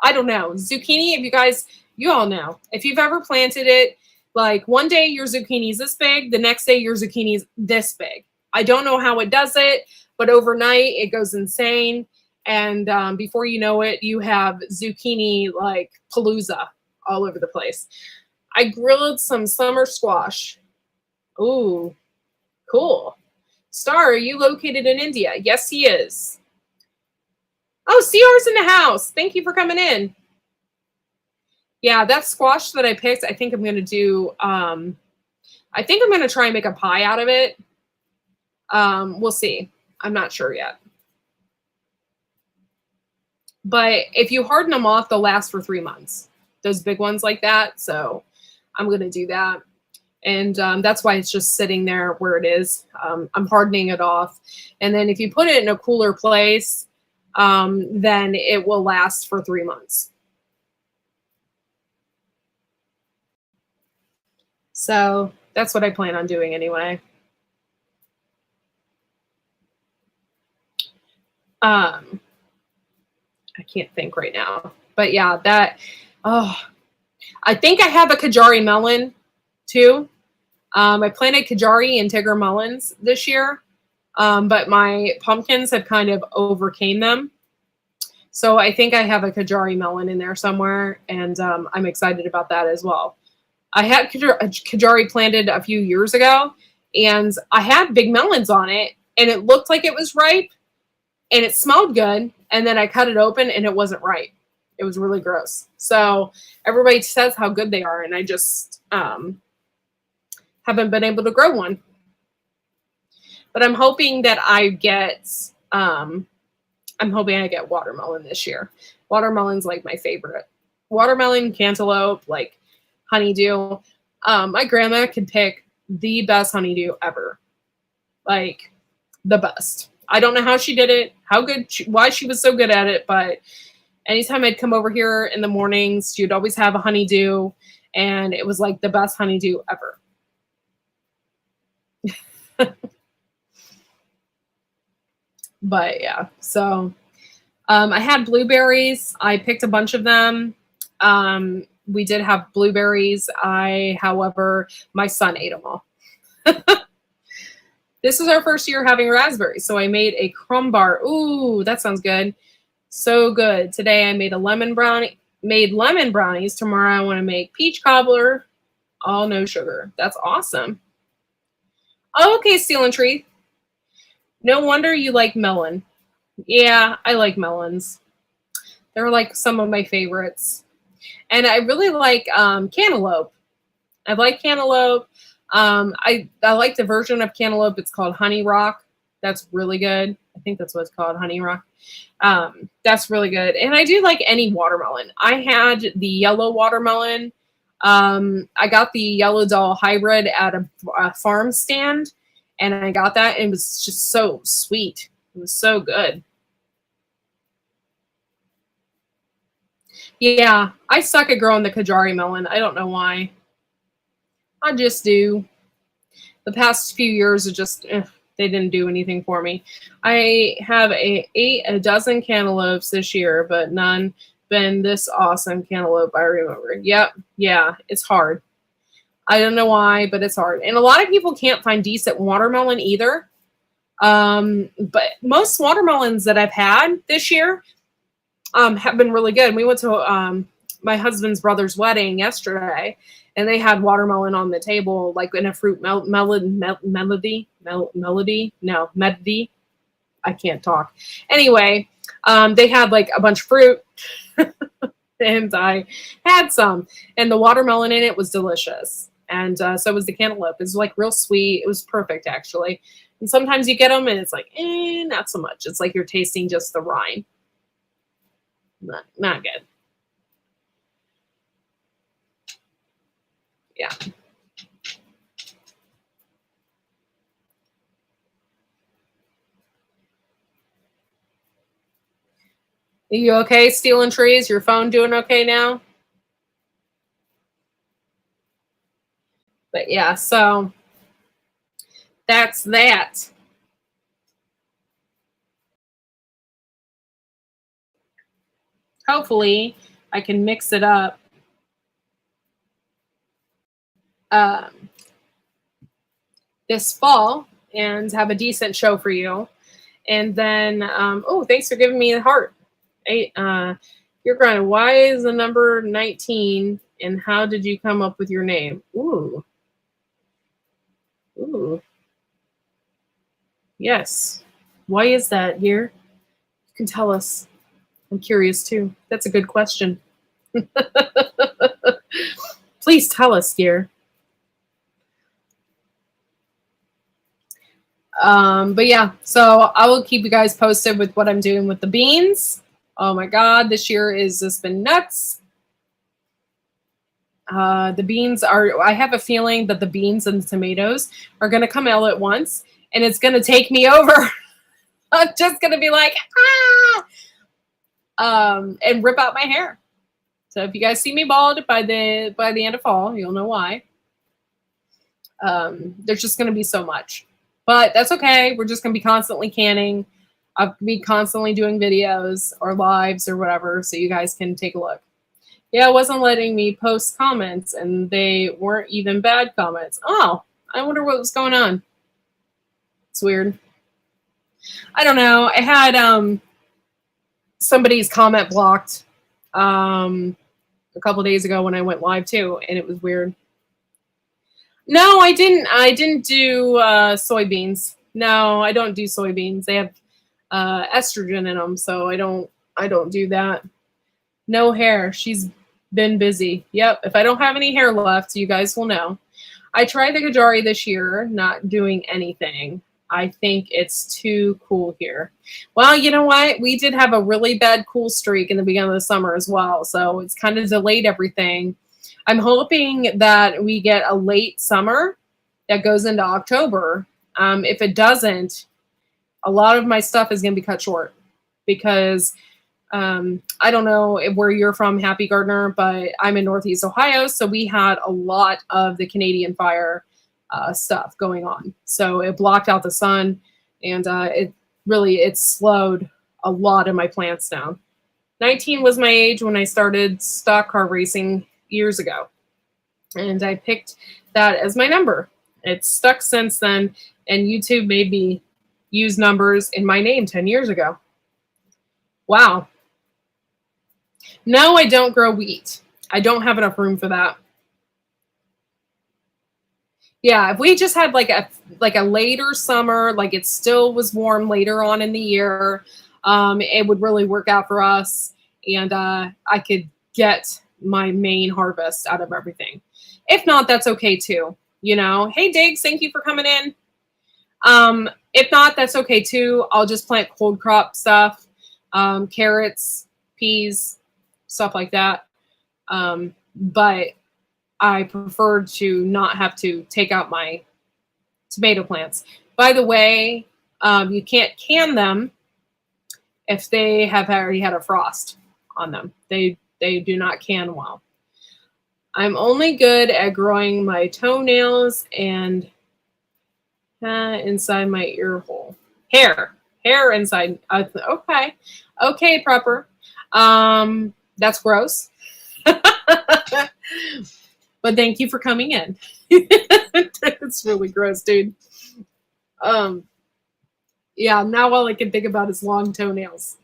I don't know. Zucchini, if you all know, if you've ever planted it, like one day your zucchini is this big, the next day your zucchini is this big. I don't know how it does it, but overnight it goes insane. And before you know it, you have zucchini like palooza all over the place. I grilled some summer squash. Ooh, cool. Star, are you located in India? Yes, he is. Oh, CR's in the house. Thank you for coming in. Yeah, that squash that I picked, I think I'm going to do, I think I'm going to try and make a pie out of it. We'll see. I'm not sure yet. But if you harden them off, they'll last for 3 months. Those big ones like that. So I'm going to do that. And that's why it's just sitting there where it is. I'm hardening it off. And then if you put it in a cooler place, then it will last for 3 months. So that's what I plan on doing anyway. I can't think right now. But yeah, I think I have a Kajari melon too. I planted Kajari and Tigger melons this year, but my pumpkins have kind of overcame them. So I think I have a Kajari melon in there somewhere, and I'm excited about that as well. I had Kajari planted a few years ago, and I had big melons on it, and it looked like it was ripe, and it smelled good, and then I cut it open, and it wasn't ripe. It was really gross. So everybody says how good they are, and I just haven't been able to grow one. But I'm hoping that I get watermelon this year. Watermelon's like my favorite. Watermelon, cantaloupe, like honeydew. My grandma could pick the best honeydew ever. Like the best. I don't know how she did it, why she was so good at it, but anytime I'd come over here in the mornings, she'd always have a honeydew, and it was like the best honeydew ever. But yeah, so I had blueberries. I picked a bunch of them. We did have blueberries. However, my son ate them all. This is our first year having raspberries, so I made a crumb bar. Ooh, that sounds good. So good. Today I made a lemon brownie. Made lemon brownies. Tomorrow I want to make peach cobbler. All no sugar. That's awesome. Okay, Steel and Tree. No wonder you like melon. Yeah, I like melons. They're like some of my favorites. And I really like cantaloupe. I like cantaloupe. I like the version of cantaloupe. It's called Honey Rock. That's really good. I think that's what it's called, Honey Rock. That's really good. And I do like any watermelon. I had the yellow watermelon. I got the Yellow Doll hybrid at a farm stand, and I got that, and it was just so sweet. It was so good. Yeah, I suck at growing the Kajari melon. I don't know why. I just do. The past few years are just, they didn't do anything for me. I have ate a dozen cantaloupes this year, but none been this awesome cantaloupe I remember. Yep, yeah, it's hard. I don't know why, but it's hard. And a lot of people can't find decent watermelon either. But most watermelons that I've had this year have been really good. We went to my husband's brother's wedding yesterday, and they had watermelon on the table, like in a fruit melody. I can't talk. Anyway, they had like a bunch of fruit, and I had some, and the watermelon in it was delicious. And so was the cantaloupe. It was like real sweet. It was perfect, actually. And sometimes you get them, and it's like, not so much. It's like you're tasting just the rind. Not good. Yeah. Are you okay, Steel and Trees? Your phone doing okay now? But yeah, so that's that. Hopefully, I can mix it up. This fall and have a decent show for you. And then, oh, thanks for giving me the heart. Hey, you're crying. Why is the number 19? And how did you come up with your name? Ooh. Ooh. Yes. Why is that, Gear? You can tell us. I'm curious too. That's a good question. Please tell us, Gear. But yeah, so I will keep you guys posted with what I'm doing with the beans. Oh my God, this year has just been nuts. The beans are, I have a feeling that the beans and the tomatoes are going to come out at once, and it's going to take me over. I'm just going to be like, and rip out my hair. So if you guys see me bald by the end of fall, you'll know why. There's just going to be so much. But that's okay. We're just going to be constantly canning. I'll be constantly doing videos or lives or whatever, so you guys can take a look. Yeah, it wasn't letting me post comments, and they weren't even bad comments. Oh, I wonder what was going on. It's weird. I don't know. I had somebody's comment blocked a couple days ago when I went live too, and it was weird. No, I didn't. I didn't do soybeans. No, I don't do soybeans. They have estrogen in them, so I don't do that. No hair. She's been busy. Yep. If I don't have any hair left, you guys will know. I tried the Kajari this year, not doing anything. I think it's too cool here. Well, you know what? We did have a really bad cool streak in the beginning of the summer as well, so it's kind of delayed everything. I'm hoping that we get a late summer that goes into October. If it doesn't, a lot of my stuff is going to be cut short because I don't know where you're from, Happy Gardener, but I'm in Northeast Ohio, so we had a lot of the Canadian fire stuff going on. So it blocked out the sun, and it slowed a lot of my plants down. 19 was my age when I started stock car racing years ago, and I picked that as my number. It's stuck since then, and YouTube made me use numbers in my name 10 years ago. Wow. No, I don't grow wheat. I don't have enough room for that. Yeah, if we just had like a later summer, like it still was warm later on in the year, it would really work out for us, and I could get my main harvest out of everything. If not, that's okay too. You know, hey Diggs, thank you for coming in. If not, that's okay too. I'll just plant cold crop stuff, carrots, peas, stuff like that. But I prefer to not have to take out my tomato plants. By the way, you can't can them if they have already had a frost on them. They do not can well. I'm only good at growing my toenails and inside my ear hole. Hair inside. Okay, prepper. That's gross. But thank you for coming in. It's really gross, dude. Yeah, now all I can think about is long toenails.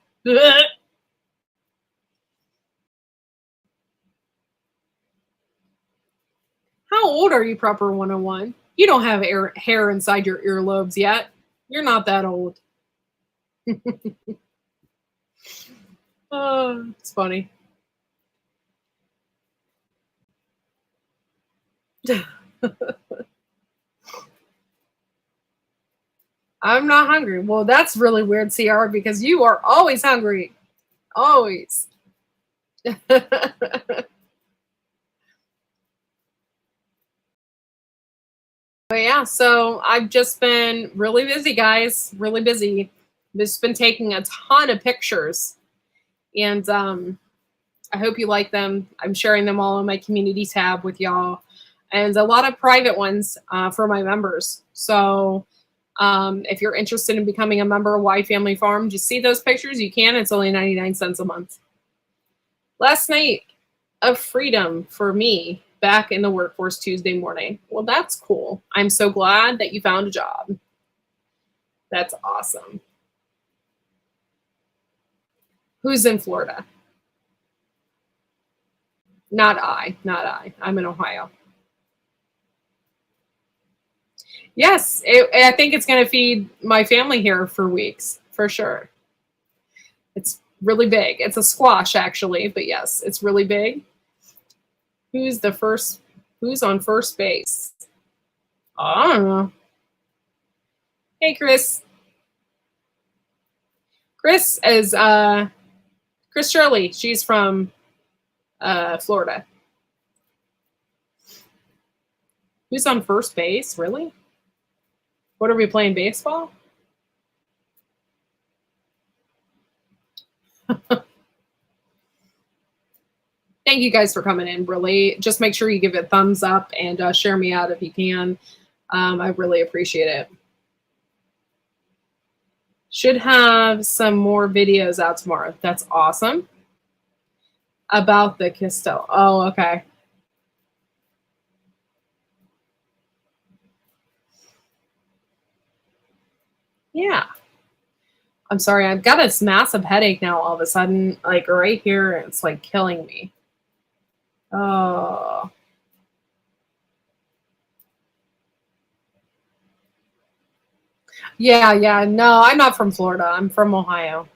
How old are you, Prepper 101? You don't have hair inside your earlobes yet. You're not that old. Oh, it's funny. I'm not hungry. Well, that's really weird, CR, because you are always hungry. Always. But yeah, so I've just been really busy, guys. Really busy. Just been taking a ton of pictures. And I hope you like them. I'm sharing them all on my community tab with y'all. And a lot of private ones for my members. So if you're interested in becoming a member of Y Family Farm, just see those pictures. You can. It's only 99 cents a month. Last night of freedom for me back in the workforce Tuesday morning. Well, that's cool. I'm so glad that you found a job. That's awesome. Who's in Florida? Not I. I'm in Ohio. Yes, I think it's going to feed my family here for weeks, for sure. It's really big. It's a squash, actually, but yes, it's really big. Who's on first base? Oh, I don't know. Hey, Chris. Chris is Chris Shirley. She's from Florida. Who's on first base? Really? What are we playing, baseball? Thank you guys for coming in, really. Just make sure you give it a thumbs up and share me out if you can. I really appreciate it. Should have some more videos out tomorrow. That's awesome. About the Kistel. Oh, okay. Yeah. I'm sorry. I've got this massive headache now all of a sudden. Like right here, it's like killing me. Oh. Yeah. No, I'm not from Florida. I'm from Ohio.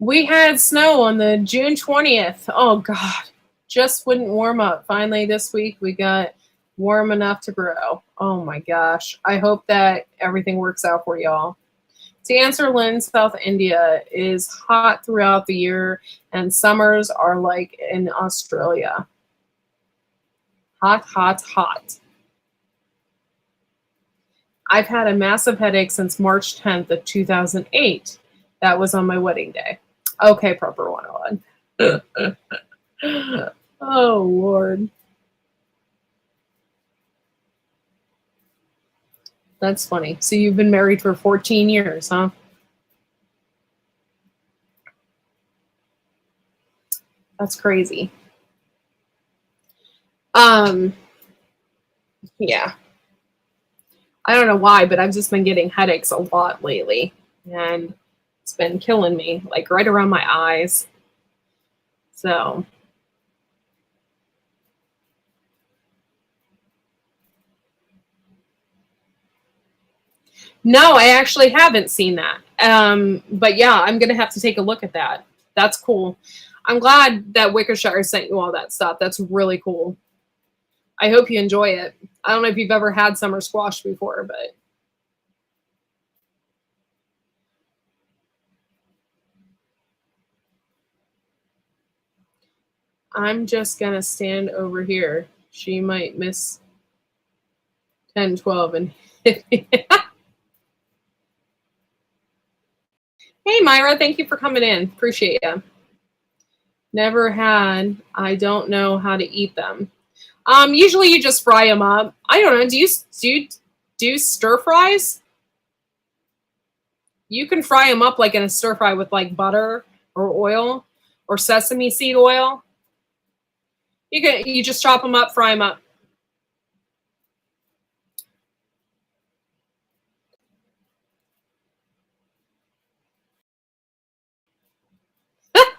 We had snow on the June 20th. Oh, God. Just wouldn't warm up. Finally, this week, we got warm enough to grow. Oh, my gosh. I hope that everything works out for y'all. To answer Lynn, South India is hot throughout the year, and summers are like in Australia. Hot, hot, hot. I've had a massive headache since March 10th of 2008. That was on my wedding day. Okay, Proper 101. Oh, Lord. That's funny. So you've been married for 14 years, huh? That's crazy. Yeah. I don't know why, but I've just been getting headaches a lot lately. And it's been killing me, like right around my eyes. So, no, I actually haven't seen that. But yeah, I'm going to have to take a look at that. That's cool. I'm glad that Wickershire sent you all that stuff. That's really cool. I hope you enjoy it. I don't know if you've ever had summer squash before, but I'm just going to stand over here. She might miss 10, 12, and hit me. Hey, Myra, thank you for coming in. Appreciate you. Never had. I don't know how to eat them. Usually you just fry them up. I don't know. Do you stir fries? You can fry them up like in a stir fry with like butter or oil or sesame seed oil. You just chop them up, fry them up.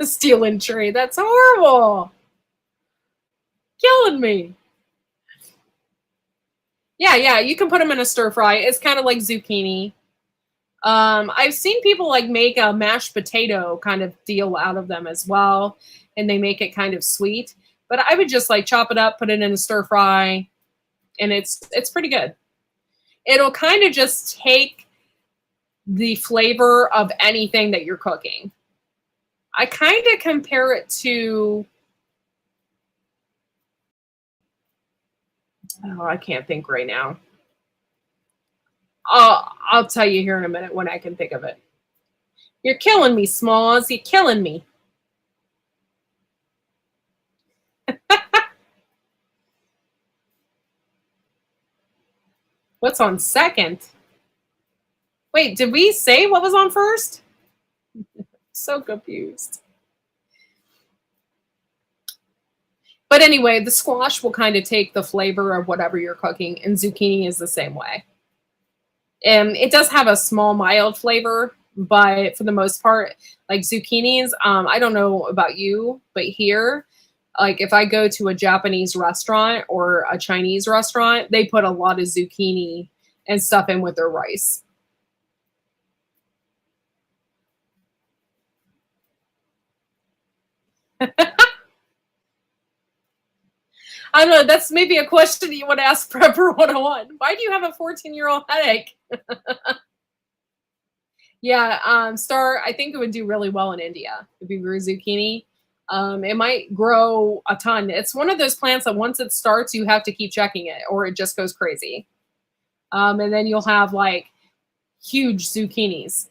Stealing tree. That's horrible. Killing me. Yeah. You can put them in a stir fry. It's kind of like zucchini. I've seen people like make a mashed potato kind of deal out of them as well, and they make it kind of sweet. But I would just like chop it up, put it in a stir fry, and it's pretty good. It'll kind of just take the flavor of anything that you're cooking. I kind of compare it to, oh, I can't think right now. I'll tell you here in a minute when I can think of it. You're killing me, Smalls. You're killing me. What's on second? Wait, did we say what was on first? So confused. But anyway, the squash will kind of take the flavor of whatever you're cooking, and zucchini is the same way. And it does have a small, mild flavor, but for the most part, like zucchinis, I don't know about you, but here, like if I go to a Japanese restaurant or a Chinese restaurant, they put a lot of zucchini and stuff in with their rice. I don't know. That's maybe a question that you want to ask Prepper 101. Why do you have a 14-year-old headache? Yeah, Star, I think it would do really well in India if you grew zucchini. It might grow a ton. It's one of those plants that once it starts, you have to keep checking it or it just goes crazy. And then you'll have like huge zucchinis.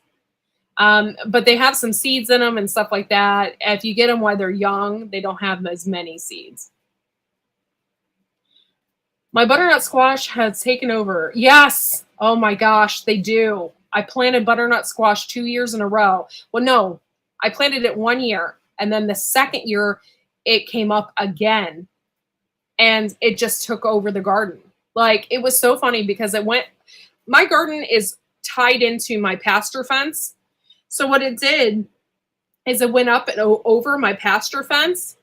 But they have some seeds in them and stuff like that. If you get them while they're young, they don't have as many seeds. My butternut squash has taken over. Yes. Oh my gosh, they do. I planted butternut squash 2 years in a row. Well, no, I planted it 1 year. And then the second year, it came up again. And it just took over the garden. Like, it was so funny because my garden is tied into my pasture fence. So what it did is it went up and over my pasture fence.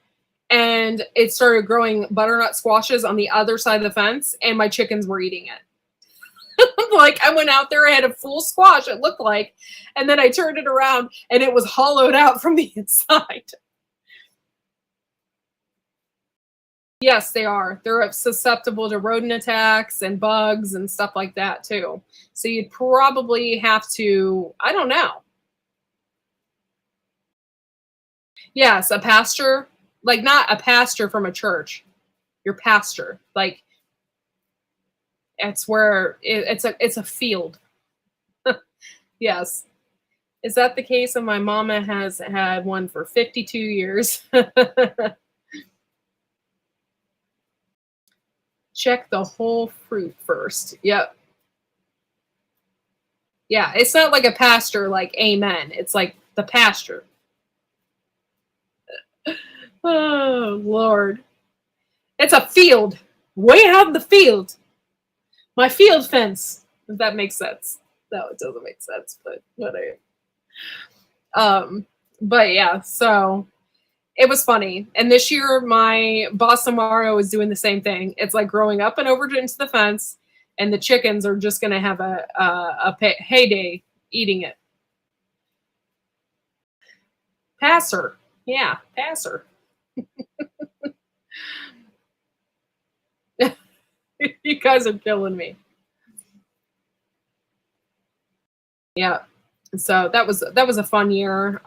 And it started growing butternut squashes on the other side of the fence, and my chickens were eating it. Like, I went out there, I had a full squash, it looked like, and then I turned it around, and it was hollowed out from the inside. Yes, they are. They're susceptible to rodent attacks and bugs and stuff like that, too. So you'd probably have to, I don't know. Yes, a pasture. Like, not a pasture from a church. Your pasture. Like, it's where it's a field. Yes. Is that the case? And my mama has had one for 52 years. Check the whole fruit first. Yep. Yeah, it's not like a pasture like amen. It's like the pasture. Oh, Lord. It's a field. Way out in the field. My field fence. If that makes sense. No, it doesn't make sense, but whatever. But yeah, so it was funny. And this year, my Boston Mario is doing the same thing. It's like growing up and over into the fence, and the chickens are just going to have a heyday eating it. Passer. Yeah, passer. You guys are killing me. Yeah. So that was a fun year.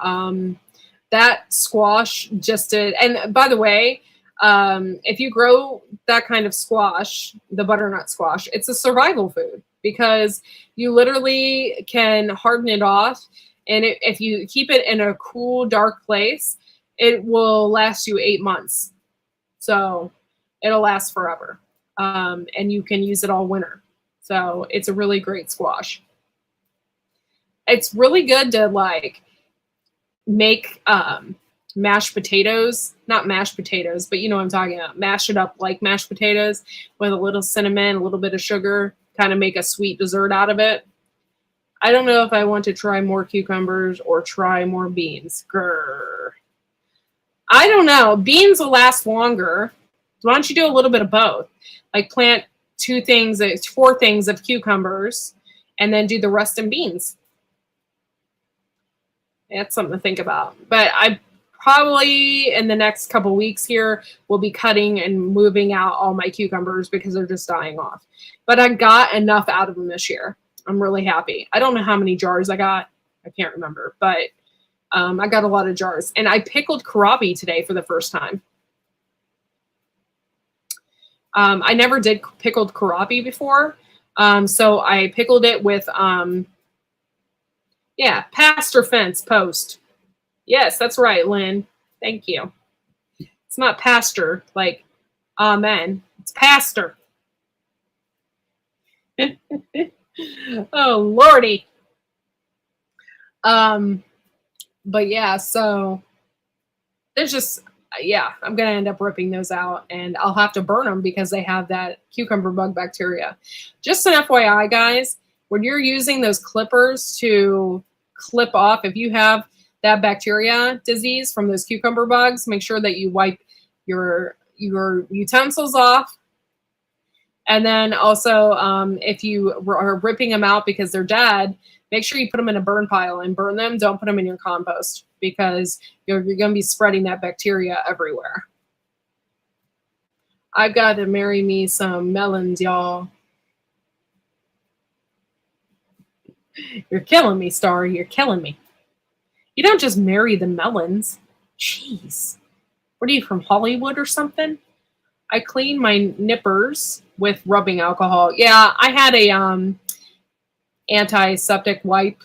That squash just did. And by the way, if you grow that kind of squash, the butternut squash, it's a survival food because you literally can harden it off. And if you keep it in a cool, dark place, it will last you 8 months. So it'll last forever. And you can use it all winter. So it's a really great squash. It's really good to like make mashed potatoes, not mashed potatoes, but you know what I'm talking about. Mash it up like mashed potatoes with a little cinnamon, a little bit of sugar, kind of make a sweet dessert out of it. I don't know if I want to try more cucumbers or try more beans. Grr. I don't know. Beans will last longer. Why don't you do a little bit of both? Like plant 4 things of cucumbers and then do the rest in beans. That's something to think about. But I probably in the next couple weeks here will be cutting and moving out all my cucumbers because they're just dying off. But I got enough out of them this year. I'm really happy. I don't know how many jars I got. I can't remember. But I got a lot of jars. And I pickled kohlrabi today for the first time. I never did pickled kohlrabi before. So I pickled it with, pasture fence post. Yes, that's right, Lynn. Thank you. It's not pasture, like, amen. It's pastor. Oh, Lordy. But yeah, so there's just, I'm going to end up ripping those out and I'll have to burn them because they have that cucumber bug bacteria. Just an FYI, guys, when you're using those clippers to clip off, if you have that bacteria disease from those cucumber bugs, make sure that you wipe your utensils off. And then also, if you are ripping them out because they're dead, make sure you put them in a burn pile and burn them. Don't put them in your compost because you're going to be spreading that bacteria everywhere. I've got to marry me some melons, y'all. You're killing me, Star. You're killing me. You don't just marry the melons. Jeez. What are you, from Hollywood or something? I clean my nippers with rubbing alcohol. Yeah, I had a antiseptic wipe.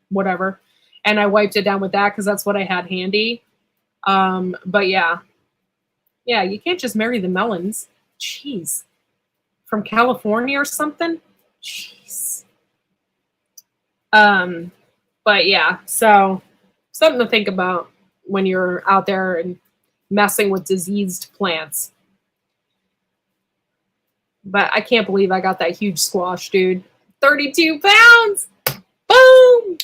Whatever. And I wiped it down with that because that's what I had handy. But yeah. Yeah, you can't just marry the melons. Jeez. From California or something? Jeez. But yeah, so something to think about when you're out there and messing with diseased plants. But I can't believe I got that huge squash, dude. 32 pounds! Boom!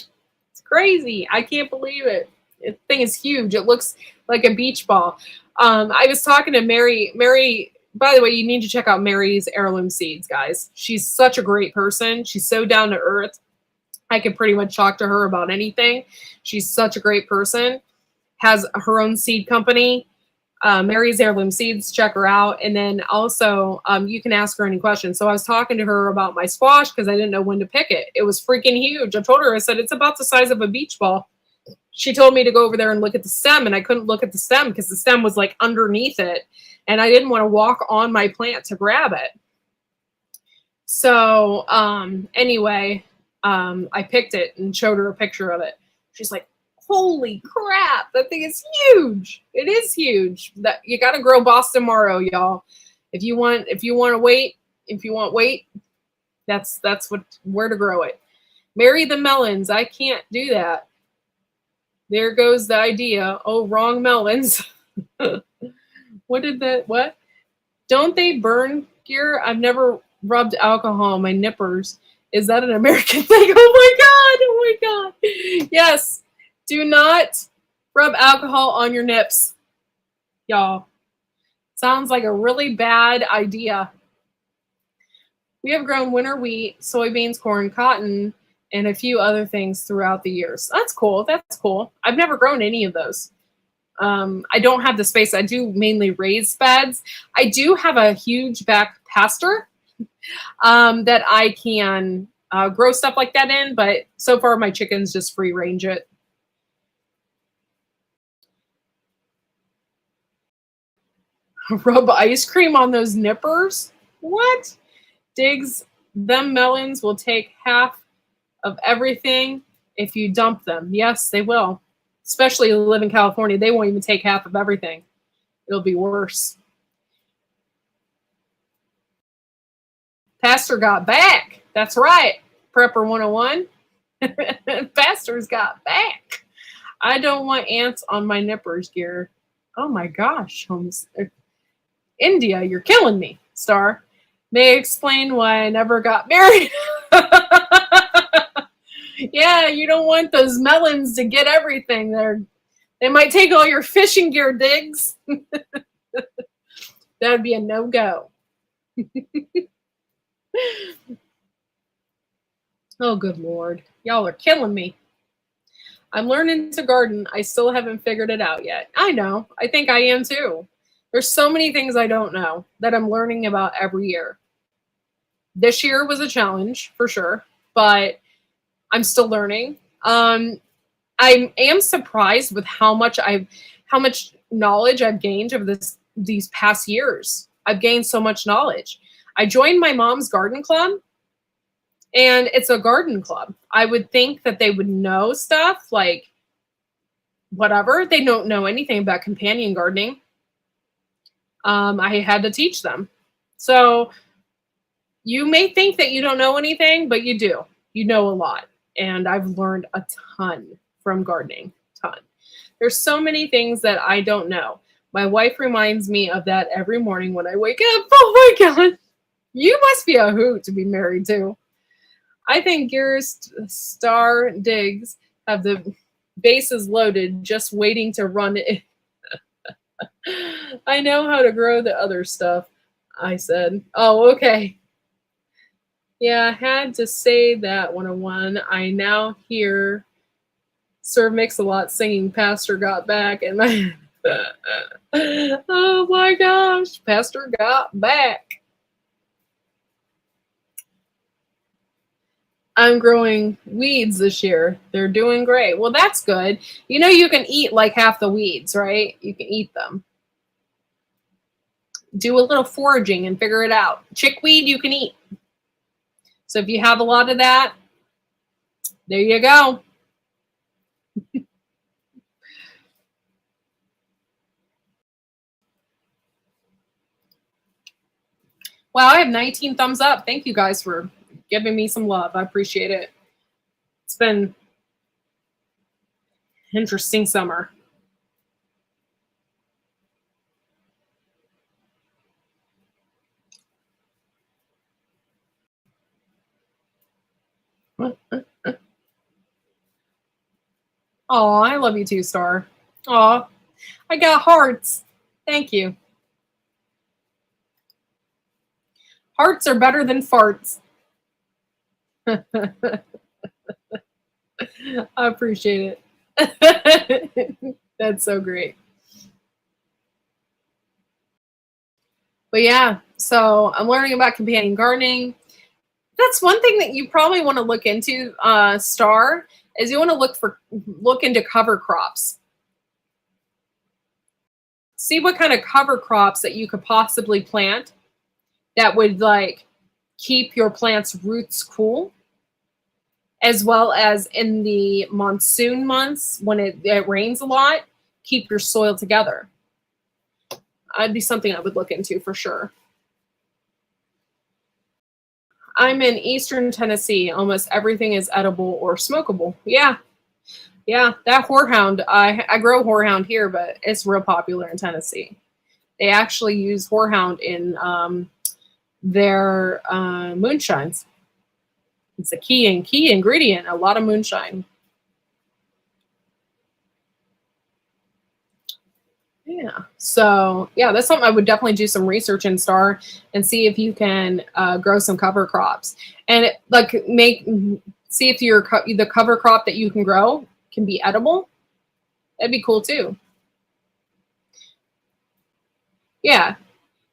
It's crazy. I can't believe it. The thing is huge. It looks like a beach ball. I was talking to Mary. Mary, by the way, you need to check out Mary's Heirloom Seeds, guys. She's such a great person. She's so down to earth. I could pretty much talk to her about anything. She's such a great person. Has her own seed company. Mary's Heirloom Seeds, check her out. And then also, you can ask her any questions. So I was talking to her about my squash because I didn't know when to pick it. It was freaking huge. I told her, I said, it's about the size of a beach ball. She told me to go over there and look at the stem, and I couldn't look at the stem because the stem was like underneath it. And I didn't want to walk on my plant to grab it. So anyway, I picked it and showed her a picture of it. She's like, holy crap, that thing is huge. It is huge. That you got to grow Boston Marrow, y'all. If you want weight, that's where to grow it. Marry the melons. I can't do that. There goes the idea. Oh, wrong melons. What? Don't they burn gear? I've never rubbed alcohol on my nippers. Is that an American thing? Oh my God. Yes. Do not rub alcohol on your nips, y'all. Sounds like a really bad idea. We have grown winter wheat, soybeans, corn, cotton, and a few other things throughout the years. That's cool. I've never grown any of those. I don't have the space. I do mainly raised beds. I do have a huge back pasture that I can grow stuff like that in, but so far my chickens just free range it. Rub ice cream on those nippers? What? Diggs, them melons will take half of everything if you dump them. Yes, they will. Especially if you live in California, they won't even take half of everything. It'll be worse. Pastor got back. That's right. Prepper 101. Pastor's got back. I don't want ants on my nippers gear. Oh my gosh, India, you're killing me, Star. May explain why I never got married. Yeah, you don't want those melons to get everything. They might take all your fishing gear, Diggs. That'd be a no-go. Oh, good Lord. Y'all are killing me. I'm learning to garden. I still haven't figured it out yet. I know. I think I am too. There's so many things I don't know that I'm learning about every year. This year was a challenge for sure, but I'm still learning. I am surprised with how much knowledge I've gained over these past years. I've gained so much knowledge. I joined my mom's garden club, and it's a garden club. I would think that they would know stuff like whatever. They don't know anything about companion gardening. I had to teach them. So you may think that you don't know anything, but you do. You know a lot. And I've learned a ton from gardening. Ton. There's so many things that I don't know. My wife reminds me of that every morning when I wake up. Oh my God. You must be a hoot to be married to. I think your Star Diggs have the bases loaded, just waiting to run it. I know how to grow the other stuff, I said. Oh, okay. Yeah, I had to say that 101. I now hear Sir Mix-a-Lot singing Pastor Got Back, and oh my gosh, Pastor got back. I'm growing weeds this year. They're doing great. Well, that's good. You know you can eat like half the weeds, right? You can eat them. Do a little foraging and figure it out. Chickweed you can eat. So if you have a lot of that, there you go. Wow, I have 19 thumbs up. Thank you guys for giving me some love. I appreciate it. It's been an interesting summer. Oh, I love you too, Star. Oh, I got hearts. Thank you. Hearts are better than farts. I appreciate it. That's so great. But yeah, so I'm learning about companion gardening. That's one thing that you probably want to look into, Star, is you want to look into cover crops. See what kind of cover crops that you could possibly plant that would like keep your plant's roots cool. as well as in the monsoon months when it rains a lot, keep your soil together. That'd be something I would look into for sure. I'm in eastern Tennessee. Almost everything is edible or smokable. Yeah, yeah. That horehound, I grow horehound here, but it's real popular in Tennessee. They actually use horehound in their moonshines. It's a key ingredient. A lot of moonshine. Yeah. So yeah, that's something I would definitely do some research in Star and see if you can grow some cover crops and see if the cover crop that you can grow can be edible. That'd be cool too. Yeah,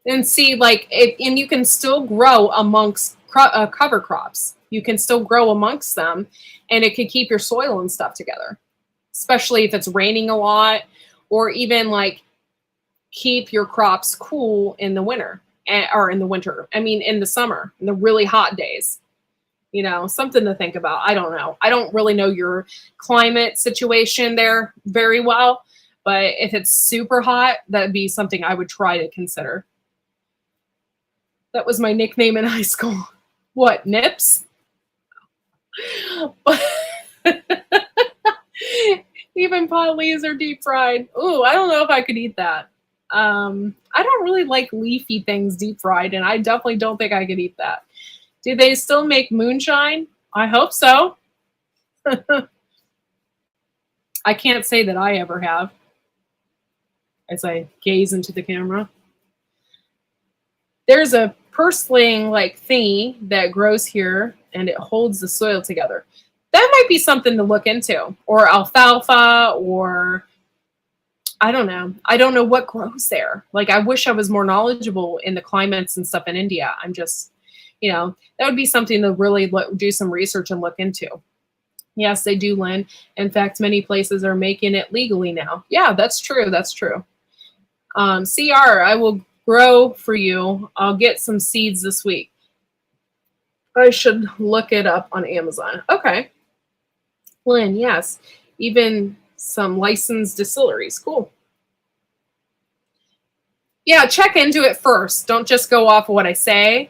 and see and you can still grow amongst cover crops. You can still grow amongst them, and it could keep your soil and stuff together, especially if it's raining a lot, or even like keep your crops cool in the winter or in the winter. I mean, in the summer, in the really hot days. Something to think about. I don't know. I don't really know your climate situation there very well, but if it's super hot, that'd be something I would try to consider. That was my nickname in high school. What, Nips? Even pot leaves are deep fried. Ooh, I don't know if I could eat that. I don't really like leafy things deep fried, and I definitely don't think I could eat that. Do they still make moonshine? I hope so. I can't say that I ever have. As I gaze into the camera. There's a purslane like thingy that grows here, and it holds the soil together. That might be something to look into. Or alfalfa, or I don't know. I don't know what grows there. Like, I wish I was more knowledgeable in the climates and stuff in India. I'm just, that would be something to really do some research and look into. Yes, they do, Lynn. In fact, many places are making it legally now. Yeah, that's true. That's true. CR, I will grow for you. I'll get some seeds this week. I should look it up on Amazon. Okay. Lynn, yes. Even some licensed distilleries. Cool. Yeah, check into it first. Don't just go off of what I say.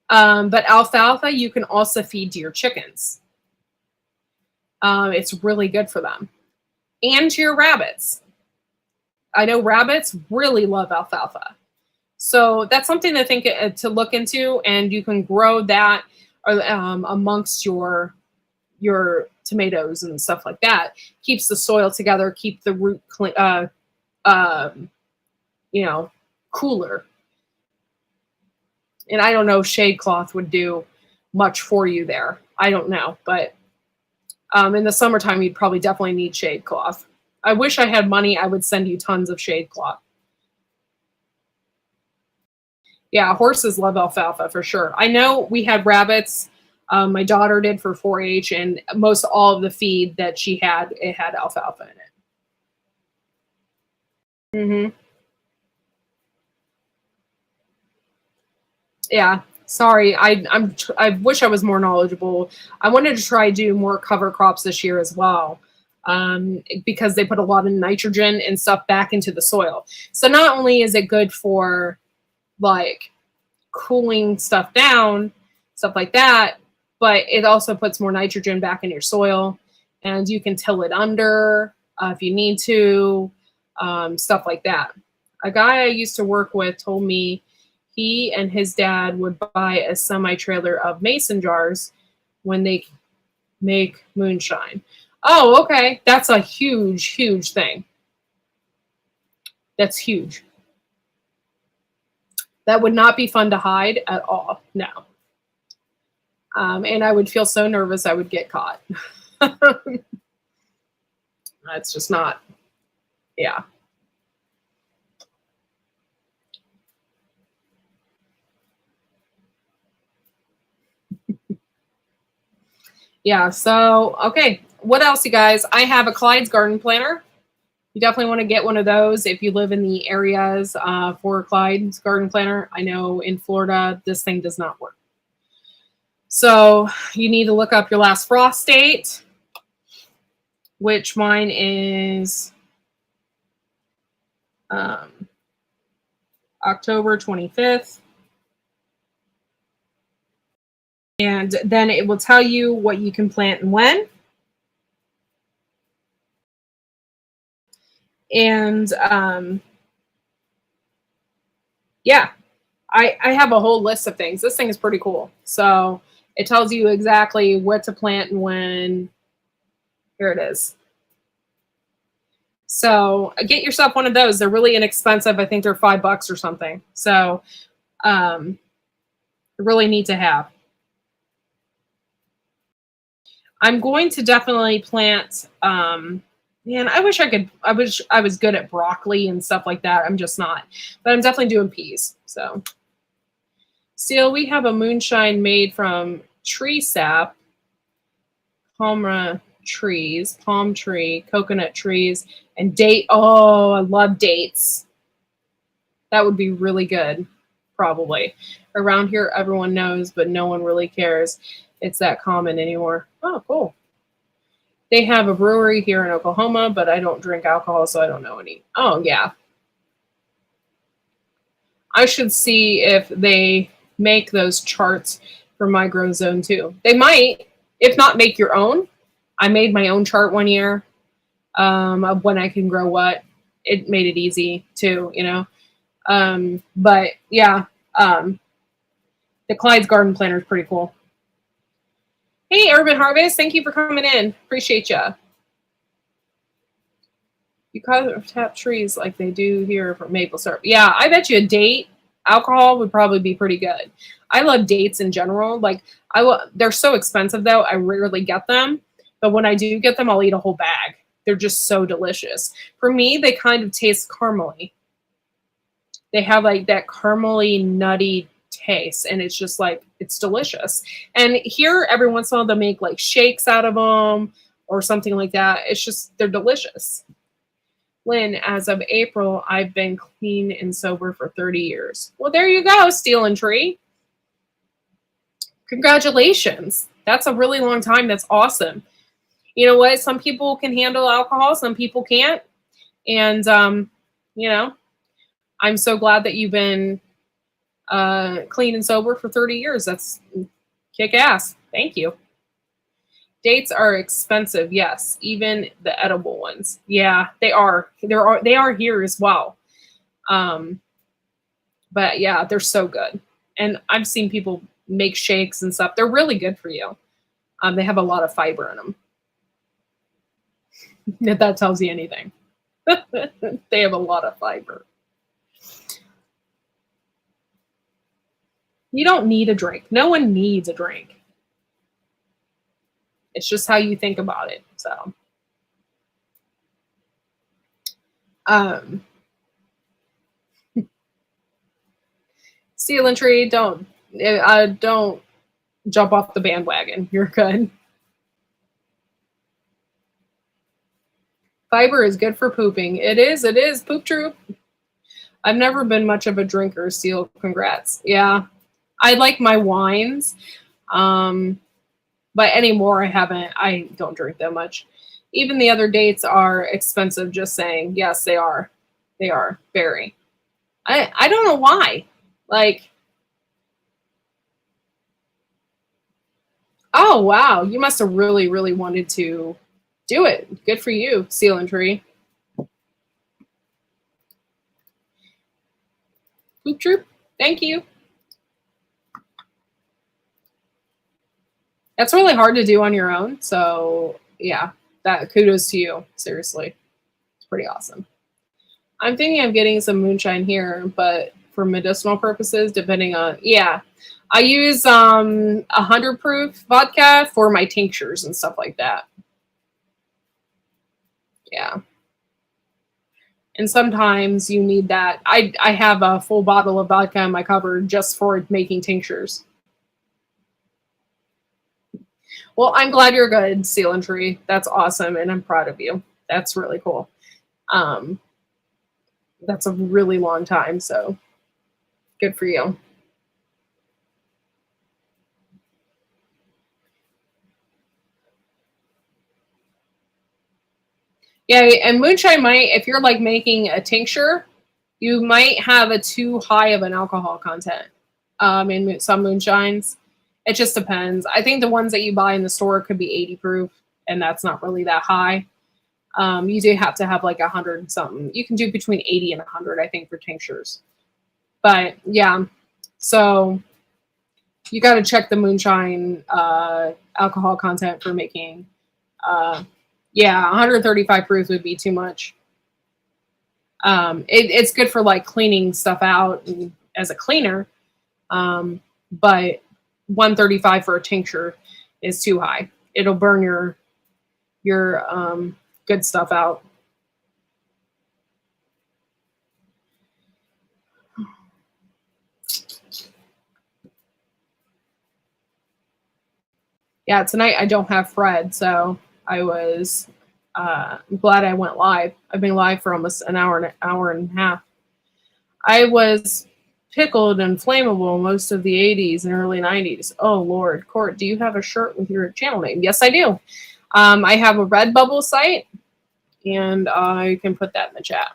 But alfalfa, you can also feed to your chickens. It's really good for them. And to your rabbits. I know rabbits really love alfalfa. So that's something to think to look into, and you can grow that amongst your tomatoes and stuff like that. Keeps the soil together, keep the root cooler. And I don't know if shade cloth would do much for you there. I don't know, but in the summertime, you'd probably definitely need shade cloth. I wish I had money. I would send you tons of shade cloth. Yeah, horses love alfalfa for sure. I know we had rabbits. My daughter did for 4-H, and most all of the feed that she had, it had alfalfa in it. Mm-hmm. Yeah, sorry. I wish I was more knowledgeable. I wanted to try do more cover crops this year as well, because they put a lot of nitrogen and stuff back into the soil. So not only is it good for like cooling stuff down, stuff like that, but it also puts more nitrogen back in your soil, and you can till it under if you need to, stuff like that. A guy I used to work with told me he and his dad would buy a semi-trailer of mason jars when they make moonshine. Oh, okay. That's a huge, huge thing. That's huge. That would not be fun to hide at all. No. And I would feel so nervous I would get caught. That's just not, yeah. Yeah, so, okay. What else, you guys? I have a Clyde's garden planner. You definitely want to get one of those if you live in the areas for Clyde's garden planner. I know in Florida, this thing does not work. So you need to look up your last frost date, which mine is October 25th. And then it will tell you what you can plant and when. And yeah, I have a whole list of things. This thing is pretty cool. So it tells you exactly what to plant and when. Here it is. So get yourself one of those. They're really inexpensive. I think they're $5 or something. So really neat to have. I'm going to definitely plant. Man, I wish I was good at broccoli and stuff like that. I'm just not. But I'm definitely doing peas. So, Seal, we have a moonshine made from tree sap, palm tree, coconut trees, and date. Oh, I love dates. That would be really good, probably. Around here, everyone knows, but no one really cares. It's that common anymore. Oh, cool. They have a brewery here in Oklahoma, but I don't drink alcohol, so I don't know any. Oh, yeah. I should see if they make those charts for my grow zone too. They might, if not make your own. I made my own chart one year of when I can grow what. It made it easy too, you know. But yeah, the Clyde's Garden Planner is pretty cool. Hey, Urban Harvest, thank you for coming in. Appreciate ya. You kind tap trees like they do here for maple syrup. Yeah, I bet you a date alcohol would probably be pretty good. I love dates in general. Like they're so expensive though. I rarely get them, but when I do get them, I'll eat a whole bag. They're just so delicious. For me, they kind of taste caramely. They have like that caramely, nutty taste, and it's just like it's delicious. And here, every once in a while, they'll make like shakes out of them or something like that. It's just they're delicious. Lynn, as of April, I've been clean and sober for 30 years. Well, there you go, Steel and Tree. Congratulations. That's a really long time. That's awesome. You know what? Some people can handle alcohol. Some people can't. And, you know, I'm so glad that you've been clean and sober for 30 years. That's kick ass. Thank you. Dates are expensive, yes, even the edible ones. Yeah, they are. They are here as well. But yeah, they're so good. And I've seen people make shakes and stuff. They're really good for you. They have a lot of fiber in them. If that tells you anything. They have a lot of fiber. You don't need a drink. No one needs a drink. It's just how you think about it. So, Steel and Tree, don't jump off the bandwagon. You're good. Fiber is good for pooping. It is. Poop troop. I've never been much of a drinker, Steel. Congrats. Yeah. I like my wines. But anymore, I don't drink that much. Even the other dates are expensive, just saying. Yes, they are. They are very. I don't know why. Like, oh, wow. You must have really, really wanted to do it. Good for you, Seal and Tree. Poop Troop, thank you. That's really hard to do on your own. So, yeah, that kudos to you. Seriously. It's pretty awesome. I'm thinking of getting some moonshine here, but for medicinal purposes, depending on, yeah. I use 100 proof vodka for my tinctures and stuff like that. Yeah. And sometimes you need that. I have a full bottle of vodka in my cupboard just for making tinctures. Well, I'm glad you're good, Seal and Tree. That's awesome, and I'm proud of you. That's really cool. That's a really long time, so good for you. Yeah, and moonshine might, if you're like making a tincture, you might have a too high of an alcohol content in some moonshines. It just depends. I think the ones that you buy in the store could be 80 proof, and that's not really that high. You do have to have like 100 and something. You can do between 80 and 100, I think, for tinctures. But yeah, so you got to check the moonshine alcohol content for making. Yeah, 135 proof would be too much. It's good for like cleaning stuff out and, as a cleaner, but 135 for a tincture is too high. It'll burn your good stuff out. Yeah, tonight I don't have Fred, so I was glad I went live. I've been live for almost an hour and a half. I was pickled and flammable most of the 80s and early 90s. Oh, Lord. Court, do you have a shirt with your channel name? Yes, I do. I have a Redbubble site, and I can put that in the chat.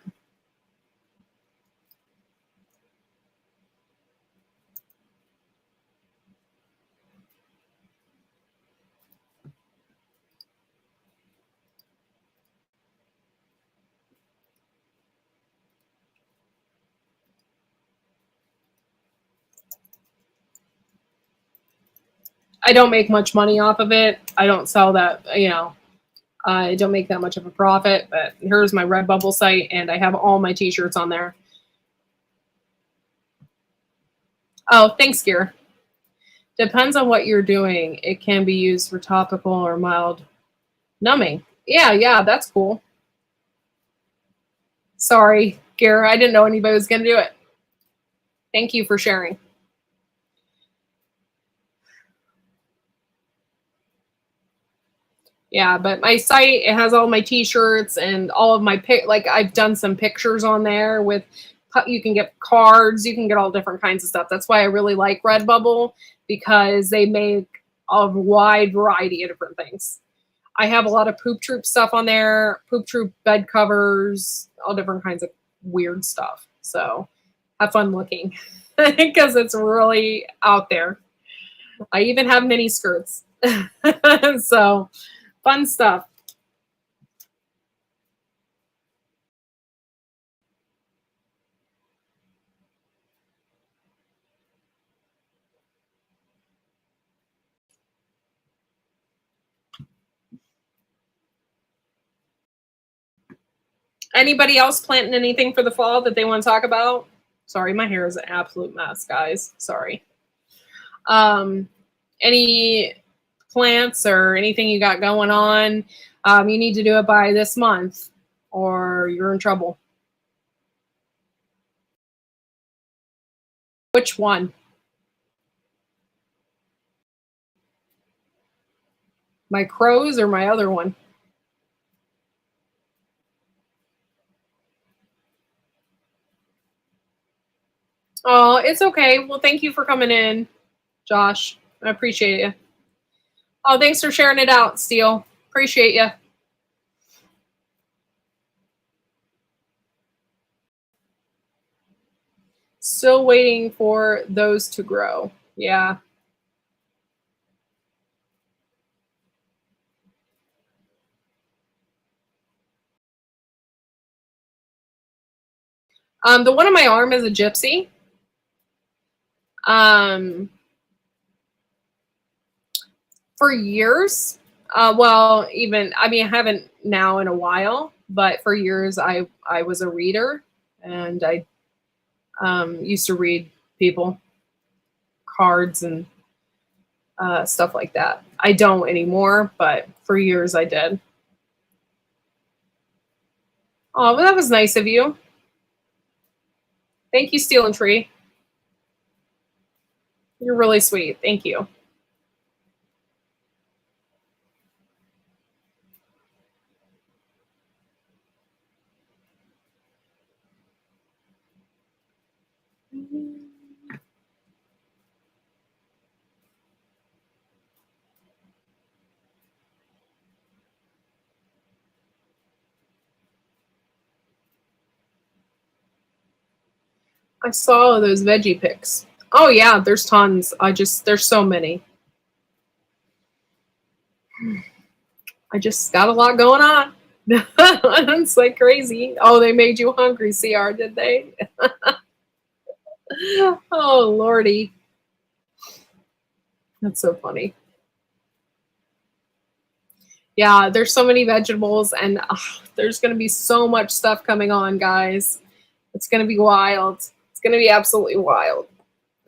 I don't make much money off of it. I don't sell that, I don't make that much of a profit, but here's my Redbubble site, and I have all my t-shirts on there. Oh, thanks, Gear. Depends on what you're doing. It can be used for topical or mild numbing. Yeah, that's cool. Sorry, Gear. I didn't know anybody was going to do it. Thank you for sharing. Yeah, but my site, it has all my t-shirts and all of my like I've done some pictures on there with, you can get cards, you can get all different kinds of stuff. That's why I really like Redbubble, because they make a wide variety of different things. I have a lot of Poop Troop stuff on there, Poop Troop bed covers, all different kinds of weird stuff. So have fun looking because it's really out there. I even have mini skirts. So fun stuff. Anybody else planting anything for the fall that they want to talk about? Sorry, my hair is an absolute mess, guys. Sorry. Any plants or anything you got going on? You need to do it by this month or you're in trouble. Which one? My crows or my other one? Oh, it's okay. Well, thank you for coming in, Josh. I appreciate you. Oh, thanks for sharing it out, Steele. Appreciate you. Still waiting for those to grow. Yeah. The one on my arm is a gypsy. For years, well, even, I mean, I haven't now in a while, but for years I was a reader, and I used to read people, cards, and stuff like that. I don't anymore, but for years I did. Oh, well, that was nice of you. Thank you, Steel and Tree. You're really sweet. Thank you. I saw those veggie pics. Oh yeah, there's tons. There's so many. I just got a lot going on. It's like crazy. Oh, they made you hungry, CR, did they? Oh, Lordy. That's so funny. Yeah, there's so many vegetables, and there's going to be so much stuff coming on, guys. It's going to be wild. It's going to be absolutely wild.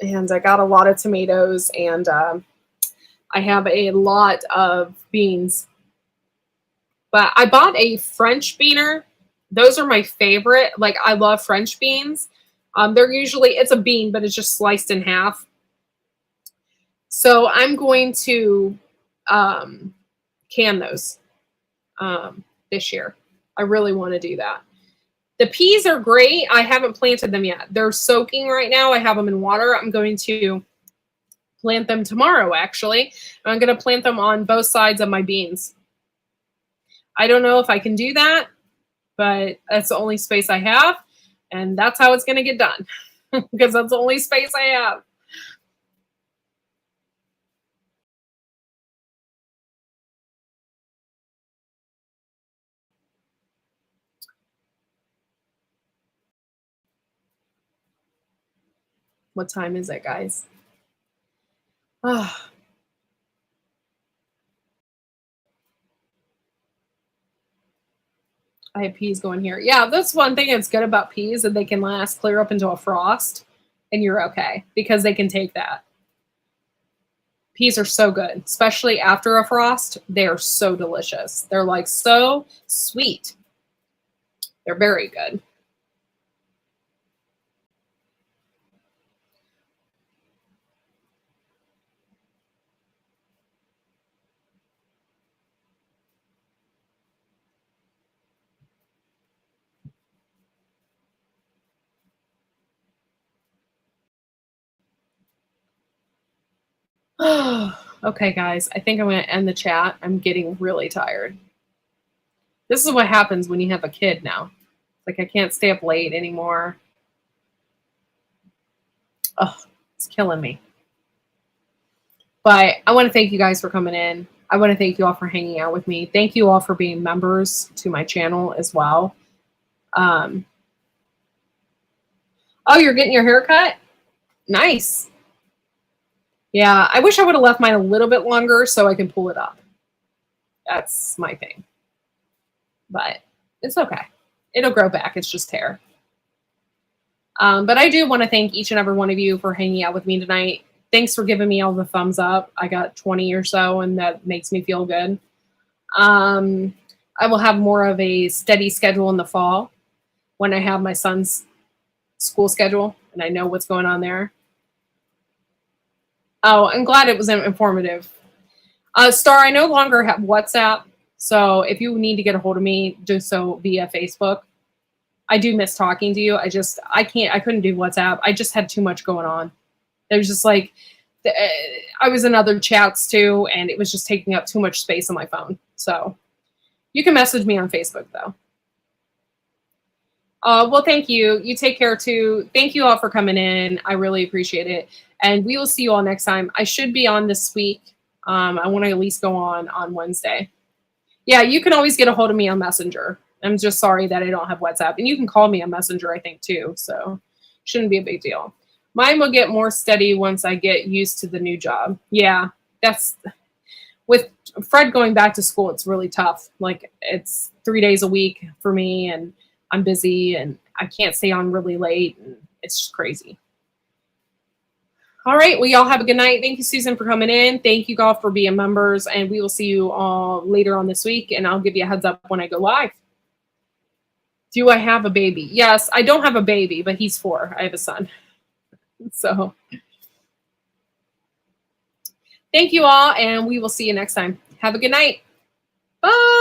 And I got a lot of tomatoes, and I have a lot of beans. But I bought a French beaner. Those are my favorite. Like, I love French beans. They're usually, it's a bean, but it's just sliced in half. So I'm going to can those this year. I really want to do that. The peas are great. I haven't planted them yet. They're soaking right now. I have them in water. I'm going to plant them tomorrow, actually. I'm going to plant them on both sides of my beans. I don't know if I can do that, but that's the only space I have, and that's how it's going to get done because that's the only space I have. What time is it, guys? Oh. I have peas going here. Yeah, that's one thing that's good about peas, that they can last clear up into a frost, and you're okay because they can take that. Peas are so good, especially after a frost. They are so delicious. They're like so sweet. They're very good. Okay, guys, I think I'm going to end the chat. I'm getting really tired. This is what happens when you have a kid now. Like, I can't stay up late anymore. Oh, it's killing me. But I want to thank you guys for coming in. I want to thank you all for hanging out with me. Thank you all for being members to my channel as well. Oh, you're getting your hair cut? Nice. Yeah, I wish I would have left mine a little bit longer so I can pull it up. That's my thing. But it's okay. It'll grow back. It's just hair. But I do want to thank each and every one of you for hanging out with me tonight. Thanks for giving me all the thumbs up. I got 20 or so, and that makes me feel good. I will have more of a steady schedule in the fall when I have my son's school schedule and I know what's going on there. Oh, I'm glad it was informative. Star, I no longer have WhatsApp, so if you need to get a hold of me, do so via Facebook. I do miss talking to you. I couldn't do WhatsApp. I just had too much going on. It was just like, I was in other chats too, and it was just taking up too much space on my phone. So you can message me on Facebook though. Well, thank you. You take care too. Thank you all for coming in. I really appreciate it. And we will see you all next time. I should be on this week. I want to at least go on Wednesday. Yeah, you can always get a hold of me on Messenger. I'm just sorry that I don't have WhatsApp. And you can call me on Messenger, I think, too. So shouldn't be a big deal. Mine will get more steady once I get used to the new job. Yeah, that's with Fred going back to school. It's really tough. Like, it's 3 days a week for me, and I'm busy, and I can't stay on really late. And it's just crazy. All right. Well, y'all have a good night. Thank you, Susan, for coming in. Thank you all for being members, and we will see you all later on this week, and I'll give you a heads up when I go live. Do I have a baby? Yes, I don't have a baby, but he's 4. I have a son. So thank you all, and we will see you next time. Have a good night. Bye.